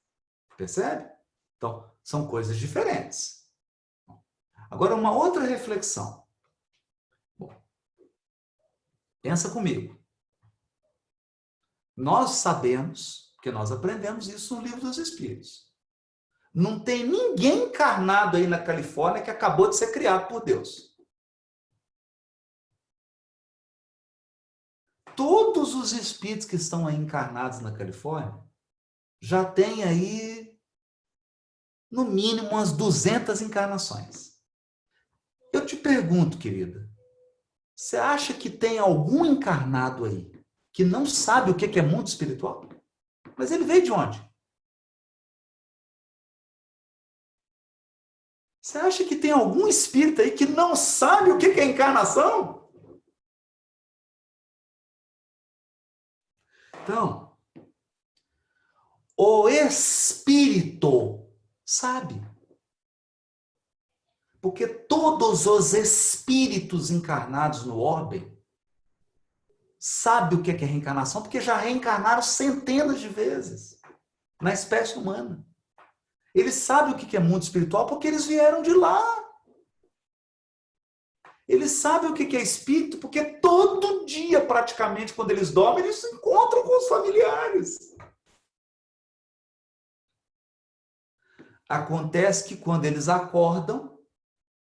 Percebe? Então, são coisas diferentes. Agora, uma outra reflexão. Bom, pensa comigo. Nós sabemos, porque nós aprendemos isso no Livro dos Espíritos. Não tem ninguém encarnado aí na Califórnia que acabou de ser criado por Deus. Todos os espíritos que estão aí encarnados na Califórnia já têm aí, no mínimo, umas 200 encarnações. Eu te pergunto, querida, você acha que tem algum encarnado aí que não sabe o que é mundo espiritual? Mas ele veio de onde? Você acha que tem algum espírito aí que não sabe o que é encarnação? Então, o espírito sabe. Porque todos os espíritos encarnados no orbe sabem o que é reencarnação, porque já reencarnaram centenas de vezes na espécie humana. Eles sabem o que é mundo espiritual porque eles vieram de lá. Eles sabem o que é espírito porque todo dia, praticamente, quando eles dormem, eles se encontram com os familiares. Acontece que quando eles acordam,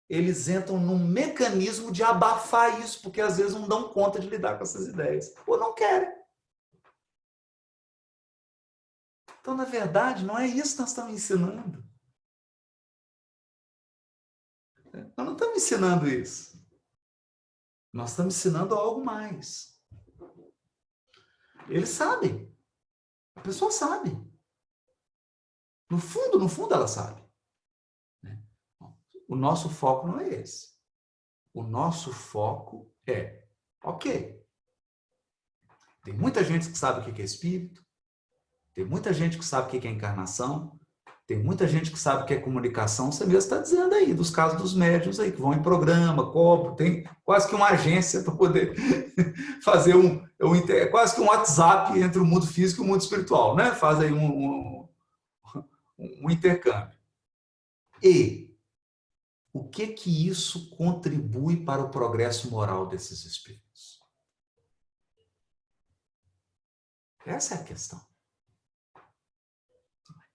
eles entram num mecanismo de abafar isso, porque às vezes não dão conta de lidar com essas ideias, ou não querem. Então, na verdade, não é isso que nós estamos ensinando. Nós não estamos ensinando isso. Nós estamos ensinando algo mais. Eles sabem. A pessoa sabe. No fundo, ela sabe. O nosso foco não é esse. O nosso foco é, ok, tem muita gente que sabe o que é espírito, tem muita gente que sabe o que é encarnação, tem muita gente que sabe o que é comunicação, você mesmo está dizendo aí, dos casos dos médiuns aí, que vão em programa, cobram, tem quase que uma agência para poder fazer quase que um WhatsApp entre o mundo físico e o mundo espiritual, né? Faz aí um intercâmbio. E o que isso contribui para o progresso moral desses espíritos? Essa é a questão.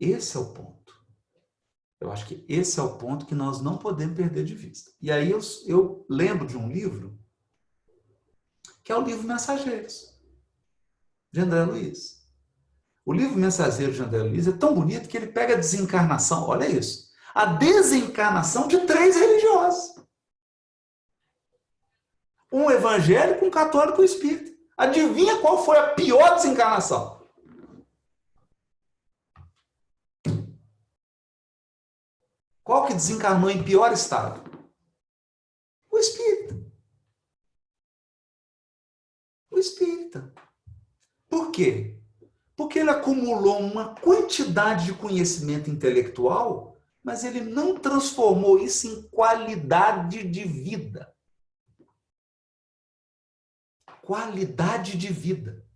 Esse é o ponto. Eu acho que esse é o ponto que nós não podemos perder de vista. E aí eu lembro de um livro, que é o livro Mensageiros, de André Luiz. O livro Mensageiro de André Luiz é tão bonito que ele pega a desencarnação, olha isso, a desencarnação de 3 religiosos. Um evangélico, um católico e um espírita. Adivinha qual foi a pior desencarnação? Qual que desencarnou em pior estado? O espírita. O espírita. Por quê? Porque ele acumulou uma quantidade de conhecimento intelectual, mas ele não transformou isso em qualidade de vida. Qualidade de vida.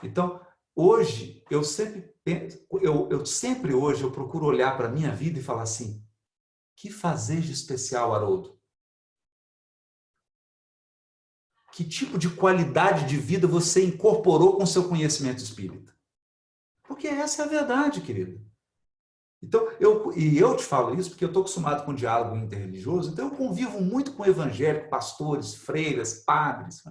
Então, hoje, eu sempre hoje eu procuro olhar para a minha vida e falar assim, que fazer de especial, Haroldo? Que tipo de qualidade de vida você incorporou com o seu conhecimento espírita? Porque essa é a verdade, querido. Então, eu te falo isso porque eu estou acostumado com o diálogo interreligioso, então eu convivo muito com evangélicos, pastores, freiras, padres.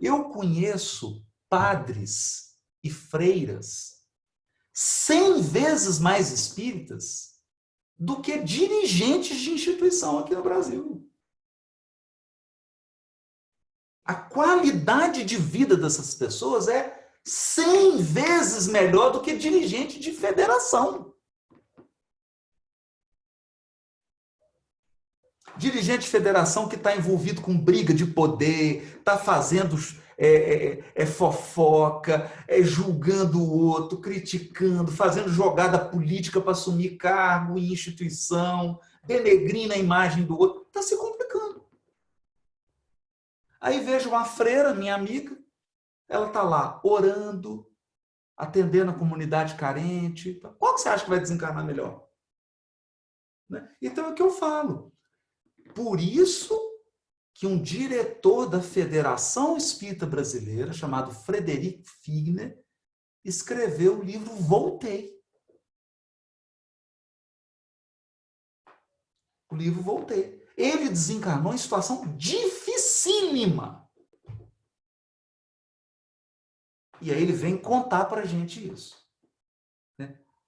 Eu conheço padres e freiras 100 vezes mais espíritas do que dirigentes de instituição aqui no Brasil. A qualidade de vida dessas pessoas é 100 vezes melhor do que dirigente de federação. Dirigente de federação que está envolvido com briga de poder, está fazendo fofoca, julgando o outro, criticando, fazendo jogada política para assumir cargo em instituição, denegrindo a imagem do outro, está se complicando. Aí vejo uma freira, minha amiga, ela está lá orando, atendendo a comunidade carente. Qual que você acha que vai desencarnar melhor? Então é o que eu falo. Por isso que um diretor da Federação Espírita Brasileira, chamado Frederic Figner, escreveu o livro Voltei. O livro Voltei. Ele desencarnou em situação dificílima. E aí ele vem contar para a gente isso.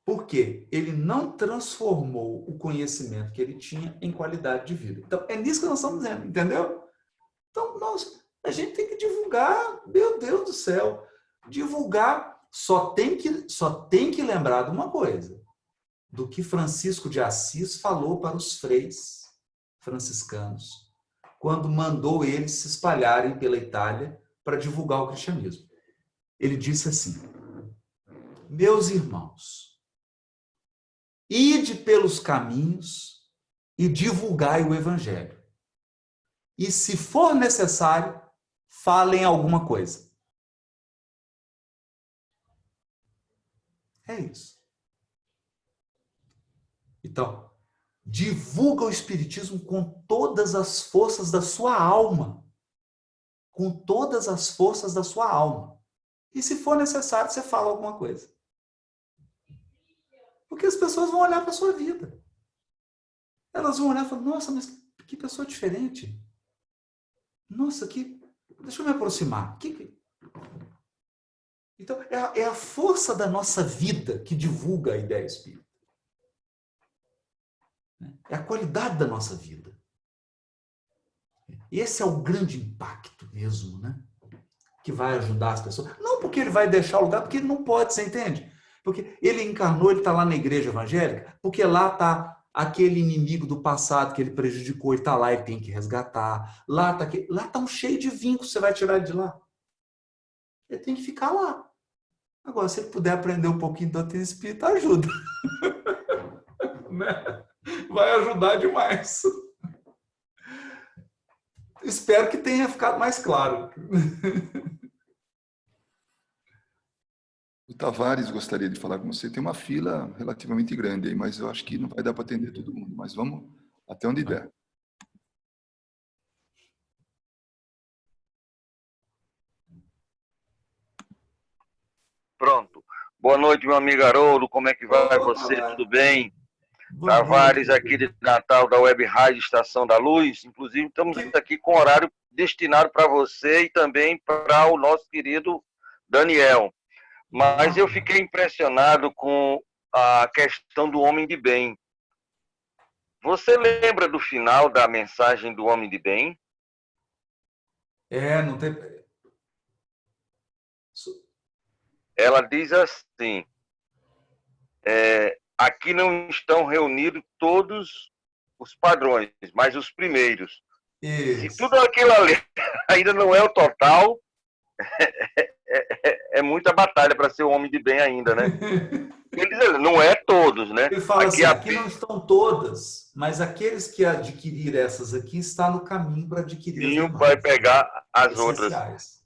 Porque ele não transformou o conhecimento que ele tinha em qualidade de vida. Então, é nisso que nós estamos dizendo, entendeu? Então, a gente tem que divulgar, meu Deus do céu, divulgar, só tem que lembrar de uma coisa, do que Francisco de Assis falou para os freis franciscanos, quando mandou eles se espalharem pela Itália para divulgar o cristianismo. Ele disse assim: meus irmãos, ide pelos caminhos e divulgai o evangelho. E, se for necessário, falem alguma coisa. É isso. Então, divulga o Espiritismo com todas as forças da sua alma. Com todas as forças da sua alma. E, se for necessário, você fala alguma coisa. Porque as pessoas vão olhar para a sua vida. Elas vão olhar e falar: nossa, mas que pessoa diferente. Nossa, deixa eu me aproximar. Então, é a força da nossa vida que divulga a ideia espírita. É a qualidade da nossa vida. Esse é o grande impacto mesmo, né? Que vai ajudar as pessoas. Não porque ele vai deixar o lugar, porque ele não pode, você entende? Porque ele encarnou, ele está lá na igreja evangélica, porque lá está aquele inimigo do passado que ele prejudicou, ele está lá, ele tem que resgatar. Lá está um cheio de vínculos, você vai tirar ele de lá. Ele tem que ficar lá. Agora, se ele puder aprender um pouquinho da doutrina espírita, ajuda. Vai ajudar demais. Espero que tenha ficado mais claro. O Tavares gostaria de falar com você. Tem uma fila relativamente grande aí, mas eu acho que não vai dar para atender todo mundo. Mas vamos até onde der. Pronto. Boa noite, meu amigo Haroldo. Como é que vai você? Tudo bem? Tavares aqui de Natal, da Web Rádio Estação da Luz. Inclusive, estamos aqui com horário destinado para você e também para o nosso querido Daniel. Mas eu fiquei impressionado com a questão do homem de bem. Você lembra do final da mensagem do homem de bem? Não tem... Ela diz assim: aqui não estão reunidos todos os padrões, mas os primeiros. Isso. Se tudo aquilo ali ainda não é o total, é muita batalha para ser um homem de bem ainda, né? Ele diz, não é todos, né? Ele fala aqui não estão todas, mas aqueles que adquirir essas aqui estão no caminho para adquirir as demais. Vai pegar as essenciais. Outras.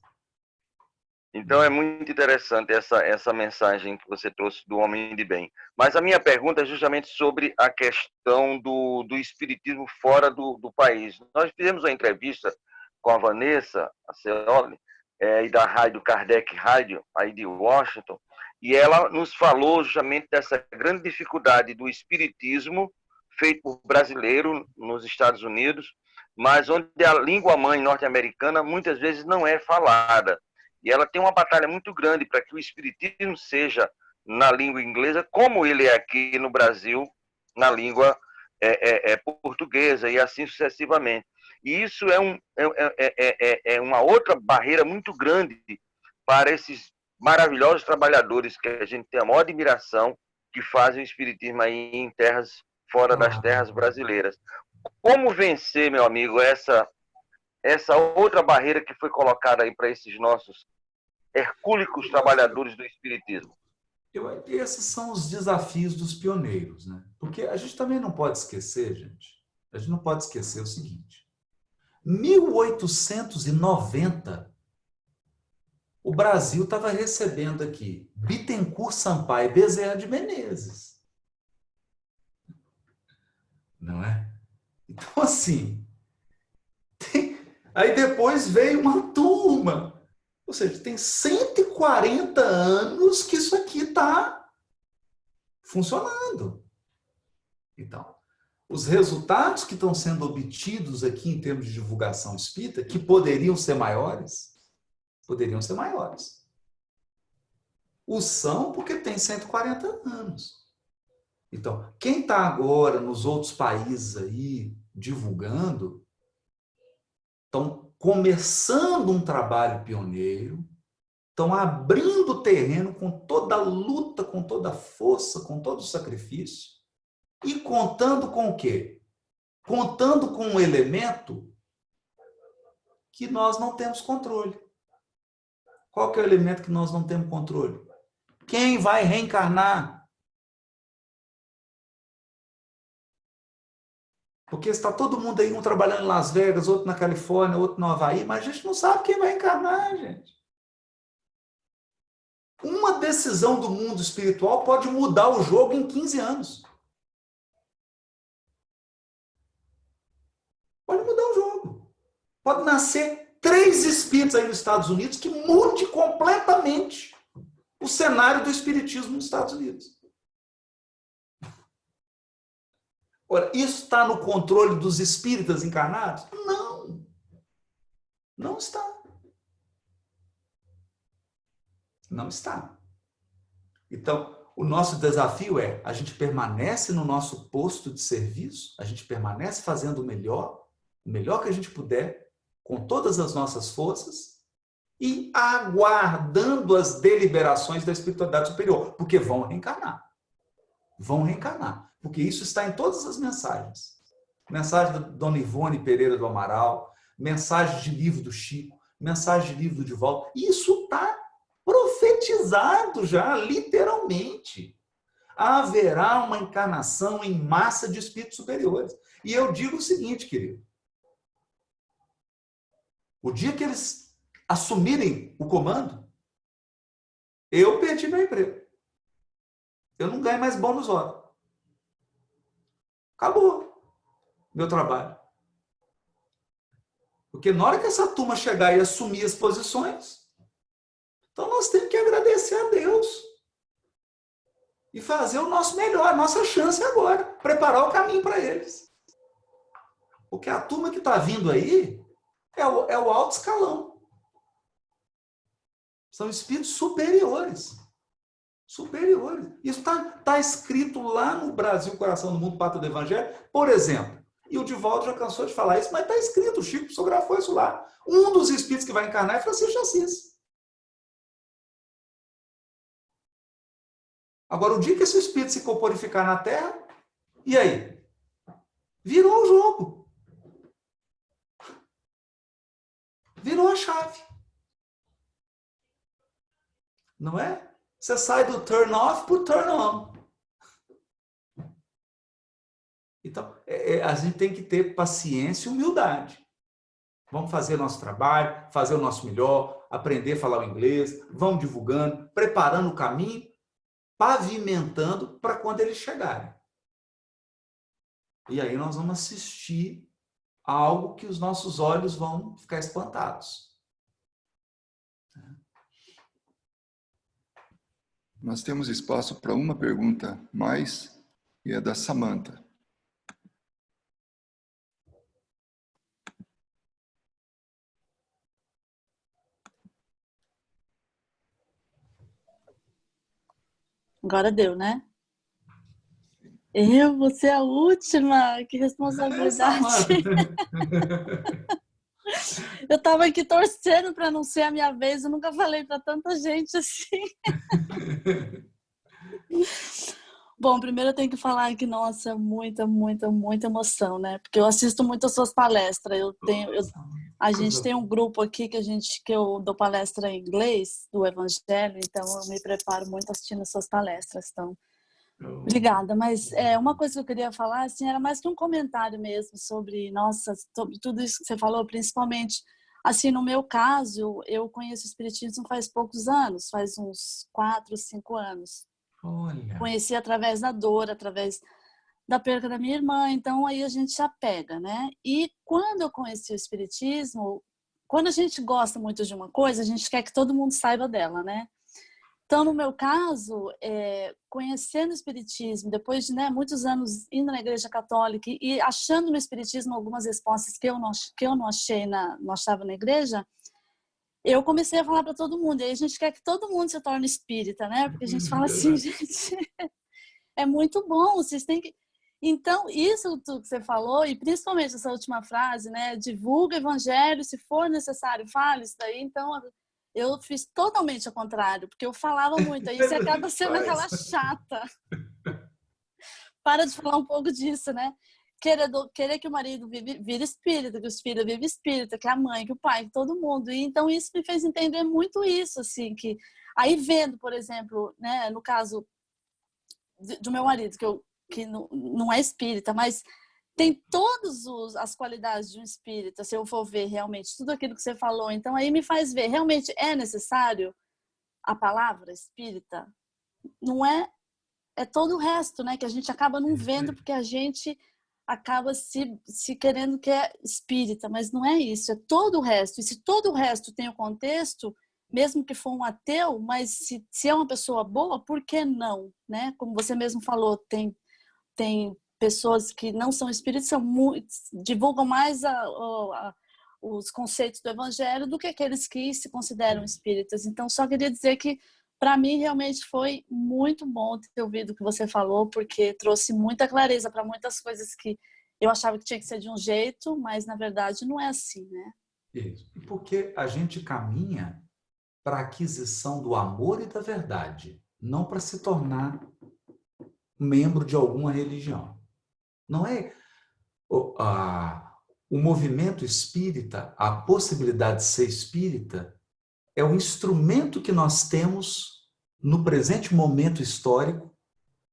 Então é muito interessante essa mensagem que você trouxe do homem de bem. Mas a minha pergunta é justamente sobre a questão do espiritismo fora do país. Nós fizemos uma entrevista com a Vanessa Aceoli, e da Rádio Kardec Rádio, aí de Washington, e ela nos falou justamente dessa grande dificuldade do espiritismo feito por brasileiro nos Estados Unidos mas onde a língua-mãe norte-americana muitas vezes não é falada. E ela tem uma batalha muito grande para que o espiritismo seja na língua inglesa, como ele é aqui no Brasil, na língua portuguesa, e assim sucessivamente. E isso é uma outra barreira muito grande para esses maravilhosos trabalhadores que a gente tem a maior admiração, que fazem o espiritismo aí em terras fora das terras brasileiras. Como vencer, meu amigo, essa outra barreira que foi colocada aí para esses nossos hercúlicos trabalhadores do espiritismo? Esses são os desafios dos pioneiros, né? Porque a gente também não pode esquecer, gente, a gente não pode esquecer o seguinte: 1890, o Brasil estava recebendo aqui Bittencourt Sampaio e Bezerra de Menezes. Não é? Então, assim, aí depois veio uma turma. Ou seja, tem 140 anos que isso aqui está funcionando. Então, os resultados que estão sendo obtidos aqui em termos de divulgação espírita, que poderiam ser maiores, os são porque tem 140 anos. Então, quem está agora nos outros países aí divulgando, estão começando um trabalho pioneiro, estão abrindo terreno com toda a luta, com toda a força, com todo o sacrifício, e contando com o quê? Contando com um elemento que nós não temos controle. Qual que é o elemento que nós não temos controle? Quem vai reencarnar? Porque está todo mundo aí, um trabalhando em Las Vegas, outro na Califórnia, outro no Havaí, mas a gente não sabe quem vai encarnar, gente. Uma decisão do mundo espiritual pode mudar o jogo em 15 anos. Pode mudar o jogo. Pode nascer 3 espíritos aí nos Estados Unidos que mude completamente o cenário do espiritismo nos Estados Unidos. Ora, isso está no controle dos espíritas encarnados? Não. Não está. Não está. Então, o nosso desafio é, a gente permanece no nosso posto de serviço, a gente permanece fazendo o melhor que a gente puder, com todas as nossas forças, e aguardando as deliberações da espiritualidade superior, porque vão reencarnar. Vão reencarnar. Porque isso está em todas as mensagens. Mensagem da Dona Ivone Pereira do Amaral, mensagem de livro do Chico, mensagem de livro do Divaldo. Isso está profetizado já, literalmente. Haverá uma encarnação em massa de espíritos superiores. E eu digo o seguinte, querido. O dia que eles assumirem o comando, eu perdi meu emprego. Eu não ganho mais bônus hora. Acabou meu trabalho. Porque na hora que essa turma chegar e assumir as posições, então nós temos que agradecer a Deus e fazer o nosso melhor, a nossa chance agora, preparar o caminho para eles. Porque a turma que está vindo aí é o alto escalão. São espíritos superiores. Superiores. Isso está escrito lá no Brasil, Coração do Mundo, Pátria do Evangelho, por exemplo. E o Divaldo já cansou de falar isso, mas está escrito, o Chico psicografou isso lá. Um dos espíritos que vai encarnar é Francisco de Assis. Agora, o dia que esse espírito se corporificar na Terra, e aí? Virou o jogo. Virou a chave. Não é? Você sai do turn off para o turn on. Então, a gente tem que ter paciência e humildade. Vamos fazer nosso trabalho, fazer o nosso melhor, aprender a falar o inglês, vamos divulgando, preparando o caminho, pavimentando para quando eles chegarem. E aí nós vamos assistir a algo que os nossos olhos vão ficar espantados. Nós temos espaço para uma pergunta mais, e é da Samantha. Agora deu, né? Eu vou ser a última? Que responsabilidade. Eu estava aqui torcendo para não ser a minha vez, eu nunca falei para tanta gente assim. Bom, primeiro eu tenho que falar que, nossa, muita emoção, né? Porque eu assisto muito as suas palestras. A gente tem um grupo aqui que eu dou palestra em inglês do Evangelho, então eu me preparo muito assistindo as suas palestras. Então, obrigada. Mas uma coisa que eu queria falar, assim, era mais que um comentário mesmo sobre, nossa, sobre tudo isso que você falou, principalmente, assim, no meu caso, eu conheço o Espiritismo faz poucos anos, faz uns 4, 5 anos. Olha. Conheci através da dor, através da perda da minha irmã, então aí a gente se apega, né? E quando eu conheci o Espiritismo, quando a gente gosta muito de uma coisa, a gente quer que todo mundo saiba dela, né? Então, no meu caso, conhecendo o Espiritismo, depois de muitos anos indo na Igreja Católica e achando no Espiritismo algumas respostas que eu não achava na igreja, eu comecei a falar para todo mundo. E aí a gente quer que todo mundo se torne espírita, né? Porque a gente fala assim, gente, é muito bom, vocês têm que... Então, isso tudo que você falou, e principalmente essa última frase, né? Divulga o evangelho, se for necessário, fale isso daí. Então, eu fiz totalmente ao contrário, porque eu falava muito, aí você acaba sendo aquela chata. Para de falar um pouco disso, né? Querer que o marido vire espírita, que os filhos vivem espírita, que a mãe, que o pai, que todo mundo. E então isso me fez entender muito isso, assim, que aí vendo, por exemplo, né, no caso do meu marido, que não é espírita, mas tem todas as qualidades de um espírita, se eu for ver realmente tudo aquilo que você falou. Então aí me faz ver, realmente é necessário a palavra espírita? Não é todo o resto, né, que a gente acaba não vendo, porque a gente acaba se querendo que é espírita, mas não é isso, é todo o resto. E se todo o resto tem o contexto, mesmo que for um ateu, mas se é uma pessoa boa, por que não? Né? Como você mesmo falou, tem pessoas que não são espíritas, divulgam mais os conceitos do evangelho do que aqueles que se consideram espíritas. Então, só queria dizer que para mim, realmente foi muito bom ter ouvido o que você falou, porque trouxe muita clareza para muitas coisas que eu achava que tinha que ser de um jeito, mas, na verdade, não é assim, né? Isso. Porque a gente caminha para a aquisição do amor e da verdade, não para se tornar membro de alguma religião. Não é o movimento espírita, a possibilidade de ser espírita, é o instrumento que nós temos no presente momento histórico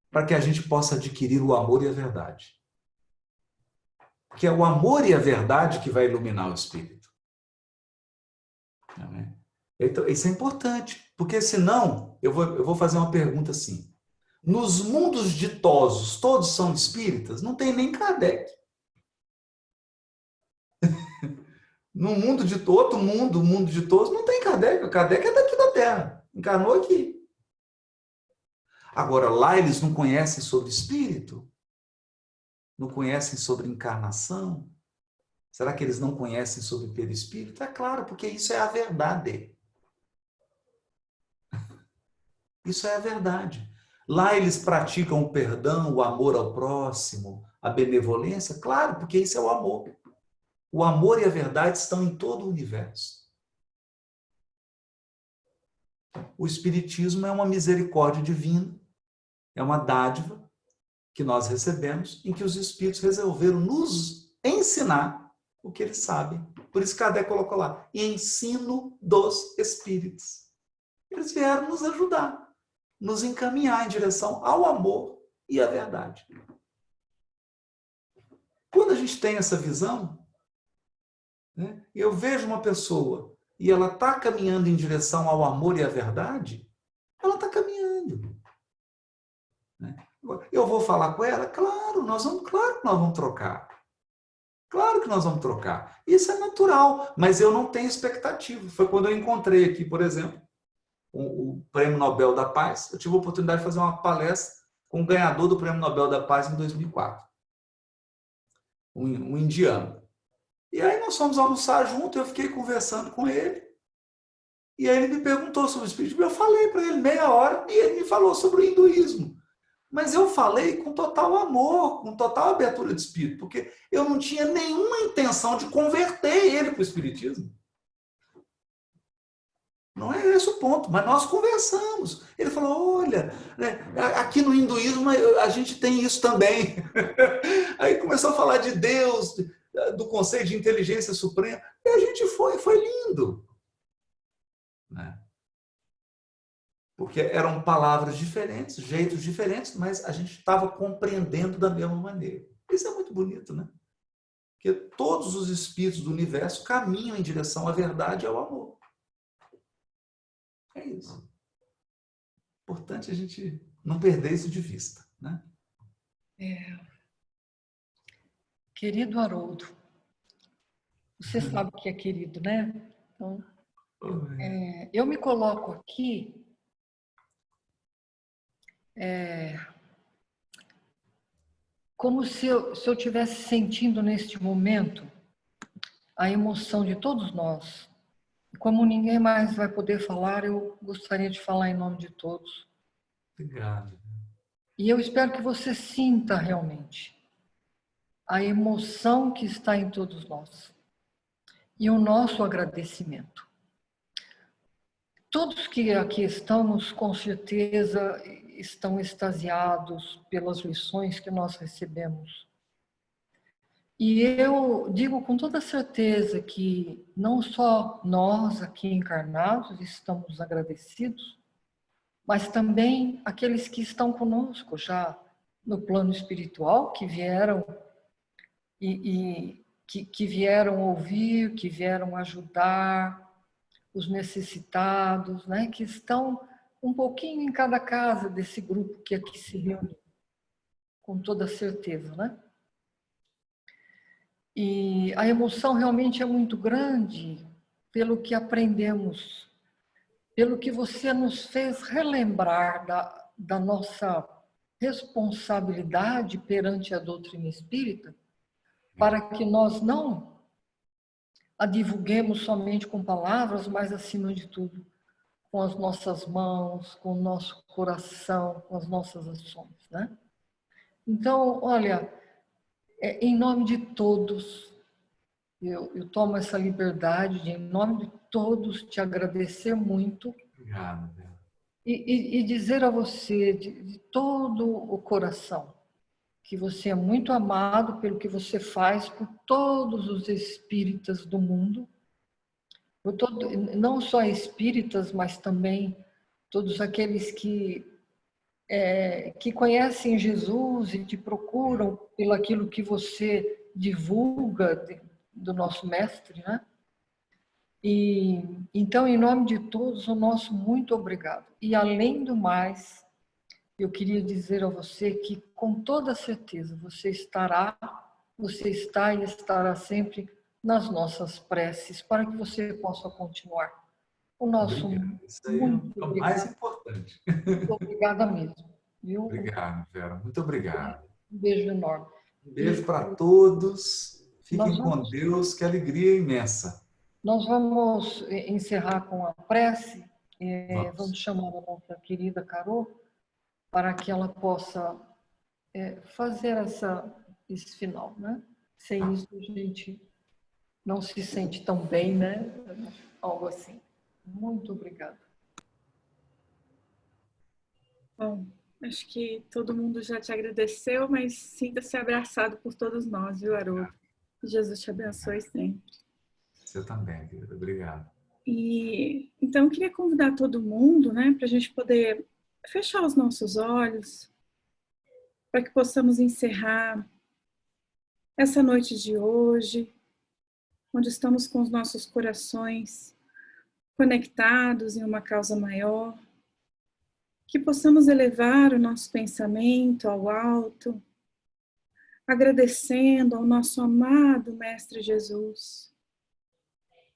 para que a gente possa adquirir o amor e a verdade. Porque é o amor e a verdade que vai iluminar o espírito. Então, isso é importante, porque senão, eu vou fazer uma pergunta assim. Nos mundos ditosos, todos são espíritas? Não tem nem Kardec. No mundo de outro mundo, o mundo de todos, não tem Kardec. O Kardec é daqui da Terra. Encarnou aqui. Agora, lá eles não conhecem sobre espírito? Não conhecem sobre encarnação? Será que eles não conhecem sobre perispírito? É claro, porque isso é a verdade. Isso é a verdade. Lá eles praticam o perdão, o amor ao próximo, a benevolência? Claro, porque isso é o amor. O amor e a verdade estão em todo o universo. O Espiritismo é uma misericórdia divina, é uma dádiva que nós recebemos, em que os Espíritos resolveram nos ensinar o que eles sabem. Por isso Kardec colocou lá, ensino dos Espíritos. Eles vieram nos ajudar, nos encaminhar em direção ao amor e à verdade. Quando a gente tem essa visão, né, eu vejo uma pessoa e ela está caminhando em direção ao amor e à verdade, ela está caminhando. Né? Eu vou falar com ela? Claro que nós vamos trocar. Claro que nós vamos trocar. Isso é natural, mas eu não tenho expectativa. Foi quando eu encontrei aqui, por exemplo, o Prêmio Nobel da Paz. Eu tive a oportunidade de fazer uma palestra com o ganhador do Prêmio Nobel da Paz em 2004. Um indiano. E aí nós fomos almoçar junto, eu fiquei conversando com ele. E aí ele me perguntou sobre o espiritismo. Eu falei para ele meia hora e ele me falou sobre o hinduísmo. Mas eu falei com total amor, com total abertura de espírito, porque eu não tinha nenhuma intenção de converter ele para o espiritismo. Não é esse o ponto, mas nós conversamos. Ele falou, olha, né, aqui no hinduísmo a gente tem isso também. Aí começou a falar de Deus, do conceito de inteligência suprema, e a gente foi lindo. Né? Porque eram palavras diferentes, jeitos diferentes, mas a gente estava compreendendo da mesma maneira. Isso é muito bonito, né? Porque todos os espíritos do universo caminham em direção à verdade e ao amor. É isso. Importante a gente não perder isso de vista, né? Querido Haroldo, você sabe que é querido, né? Então, eu me coloco aqui como se eu estivesse sentindo neste momento a emoção de todos nós. Como ninguém mais vai poder falar, eu gostaria de falar em nome de todos. Obrigado. E eu espero que você sinta realmente a emoção que está em todos nós e o nosso agradecimento. Todos que aqui estamos, com certeza, estão extasiados pelas lições que nós recebemos. E eu digo com toda certeza que não só nós aqui encarnados estamos agradecidos, mas também aqueles que estão conosco já no plano espiritual, que vieram que vieram ouvir, que vieram ajudar os necessitados, né, que estão um pouquinho em cada casa desse grupo que aqui se reúne, com toda certeza, né? E a emoção realmente é muito grande pelo que aprendemos, pelo que você nos fez relembrar da nossa responsabilidade perante a doutrina espírita, para que nós não a divulguemos somente com palavras, mas, acima de tudo, com as nossas mãos, com o nosso coração, com as nossas ações, né? Então, olha, em nome de todos, eu tomo essa liberdade de, em nome de todos, te agradecer muito. Obrigado. E dizer a você, de todo o coração, que você é muito amado pelo que você faz por todos os espíritas do mundo, por não só espíritas, mas também todos aqueles que conhecem Jesus e te procuram pelo aquilo que você divulga do nosso mestre, né? E então, em nome de todos, o nosso muito obrigado. E além do mais, eu queria dizer a você que, com toda certeza, você está e estará sempre nas nossas preces, para que você possa continuar. O nosso Isso aí é o mais importante. Muito obrigada mesmo. Viu? Obrigado, Vera. Muito obrigado. Um beijo enorme. Um beijo para todos. Fiquem com Deus, que alegria imensa. Nós vamos encerrar com a prece. Vamos chamar a nossa querida Carol para que ela possa fazer esse final, né? Sem isso a gente não se sente tão bem, né? Algo assim. Muito obrigada. Bom, acho que todo mundo já te agradeceu, mas sinta-se abraçado por todos nós, viu, Haroldo? Que Jesus te abençoe sempre. Você também, querida. Obrigado. E então eu queria convidar todo mundo, né, para a gente poder fechar os nossos olhos, para que possamos encerrar essa noite de hoje, onde estamos com os nossos corações conectados em uma causa maior, que possamos elevar o nosso pensamento ao alto, agradecendo ao nosso amado Mestre Jesus.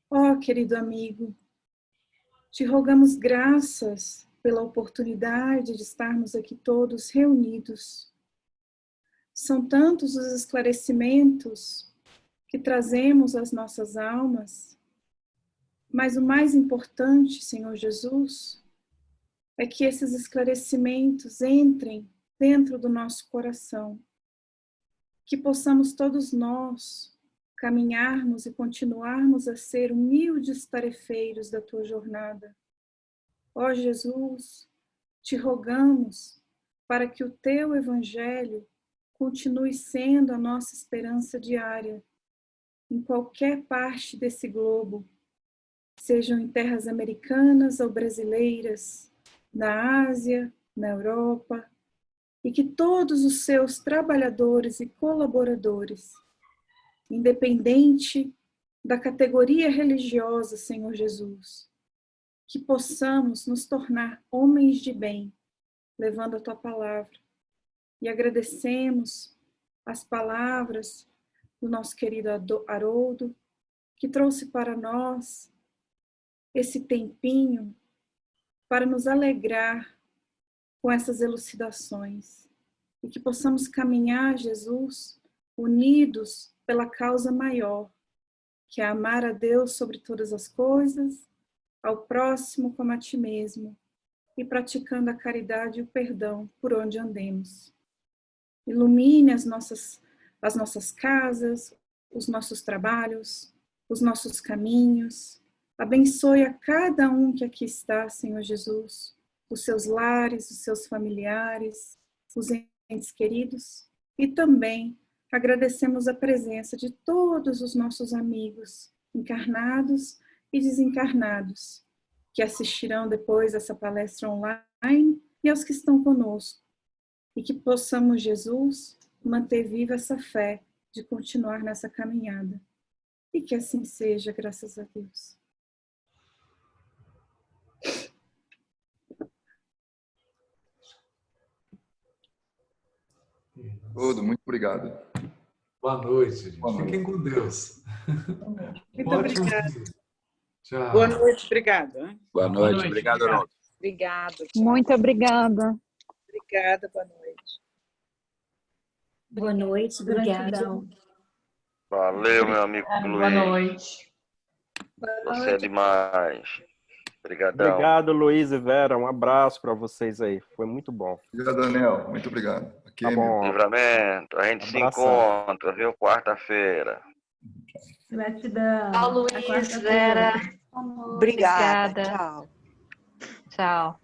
Ó, querido amigo, te rogamos graças pela oportunidade de estarmos aqui todos reunidos. São tantos os esclarecimentos que trazemos às nossas almas, Mas o mais importante, Senhor Jesus, é que esses esclarecimentos entrem dentro do nosso coração, que possamos todos nós caminharmos e continuarmos a ser humildes tarefeiros da tua jornada. Ó Jesus, te rogamos para que o teu evangelho continue sendo a nossa esperança diária, em qualquer parte desse globo, sejam em terras americanas ou brasileiras, na Ásia, na Europa, e que todos os seus trabalhadores e colaboradores, independente da categoria religiosa, Senhor Jesus, que possamos nos tornar homens de bem, levando a tua palavra. E agradecemos as palavras do nosso querido Haroldo, que trouxe para nós esse tempinho para nos alegrar com essas elucidações e que possamos caminhar, Jesus, unidos pela causa maior, que é amar a Deus sobre todas as coisas, ao próximo como a ti mesmo, e praticando a caridade e o perdão por onde andemos. Ilumine as nossas casas, os nossos trabalhos, os nossos caminhos. Abençoe a cada um que aqui está, Senhor Jesus, os seus lares, os seus familiares, os entes queridos. E também agradecemos a presença de todos os nossos amigos, encarnados e desencarnados, que assistirão depois essa palestra online, e aos que estão conosco. E que possamos, Jesus, manter viva essa fé de continuar nessa caminhada. E que assim seja, graças a Deus. Muito obrigado. Boa noite, gente. Boa noite. Fiquem com Deus. Muito Ótimo obrigada. dia. Tchau. Boa noite, obrigada. Boa noite, obrigado, Haroldo. Obrigada. Tchau. Muito obrigada. Obrigada, boa noite. Boa noite, obrigada. Valeu, meu amigo Luiz. Boa noite. Você é demais. Obrigadão. Obrigado, Luiz e Vera. Um abraço para vocês aí. Foi muito bom. Obrigado, Daniel. Muito obrigado. Tá bom. Livramento. A gente se encontra, viu? Quarta-feira. Gratidão. Tchau, Luiz, Vera. Obrigada. Tchau. Tchau.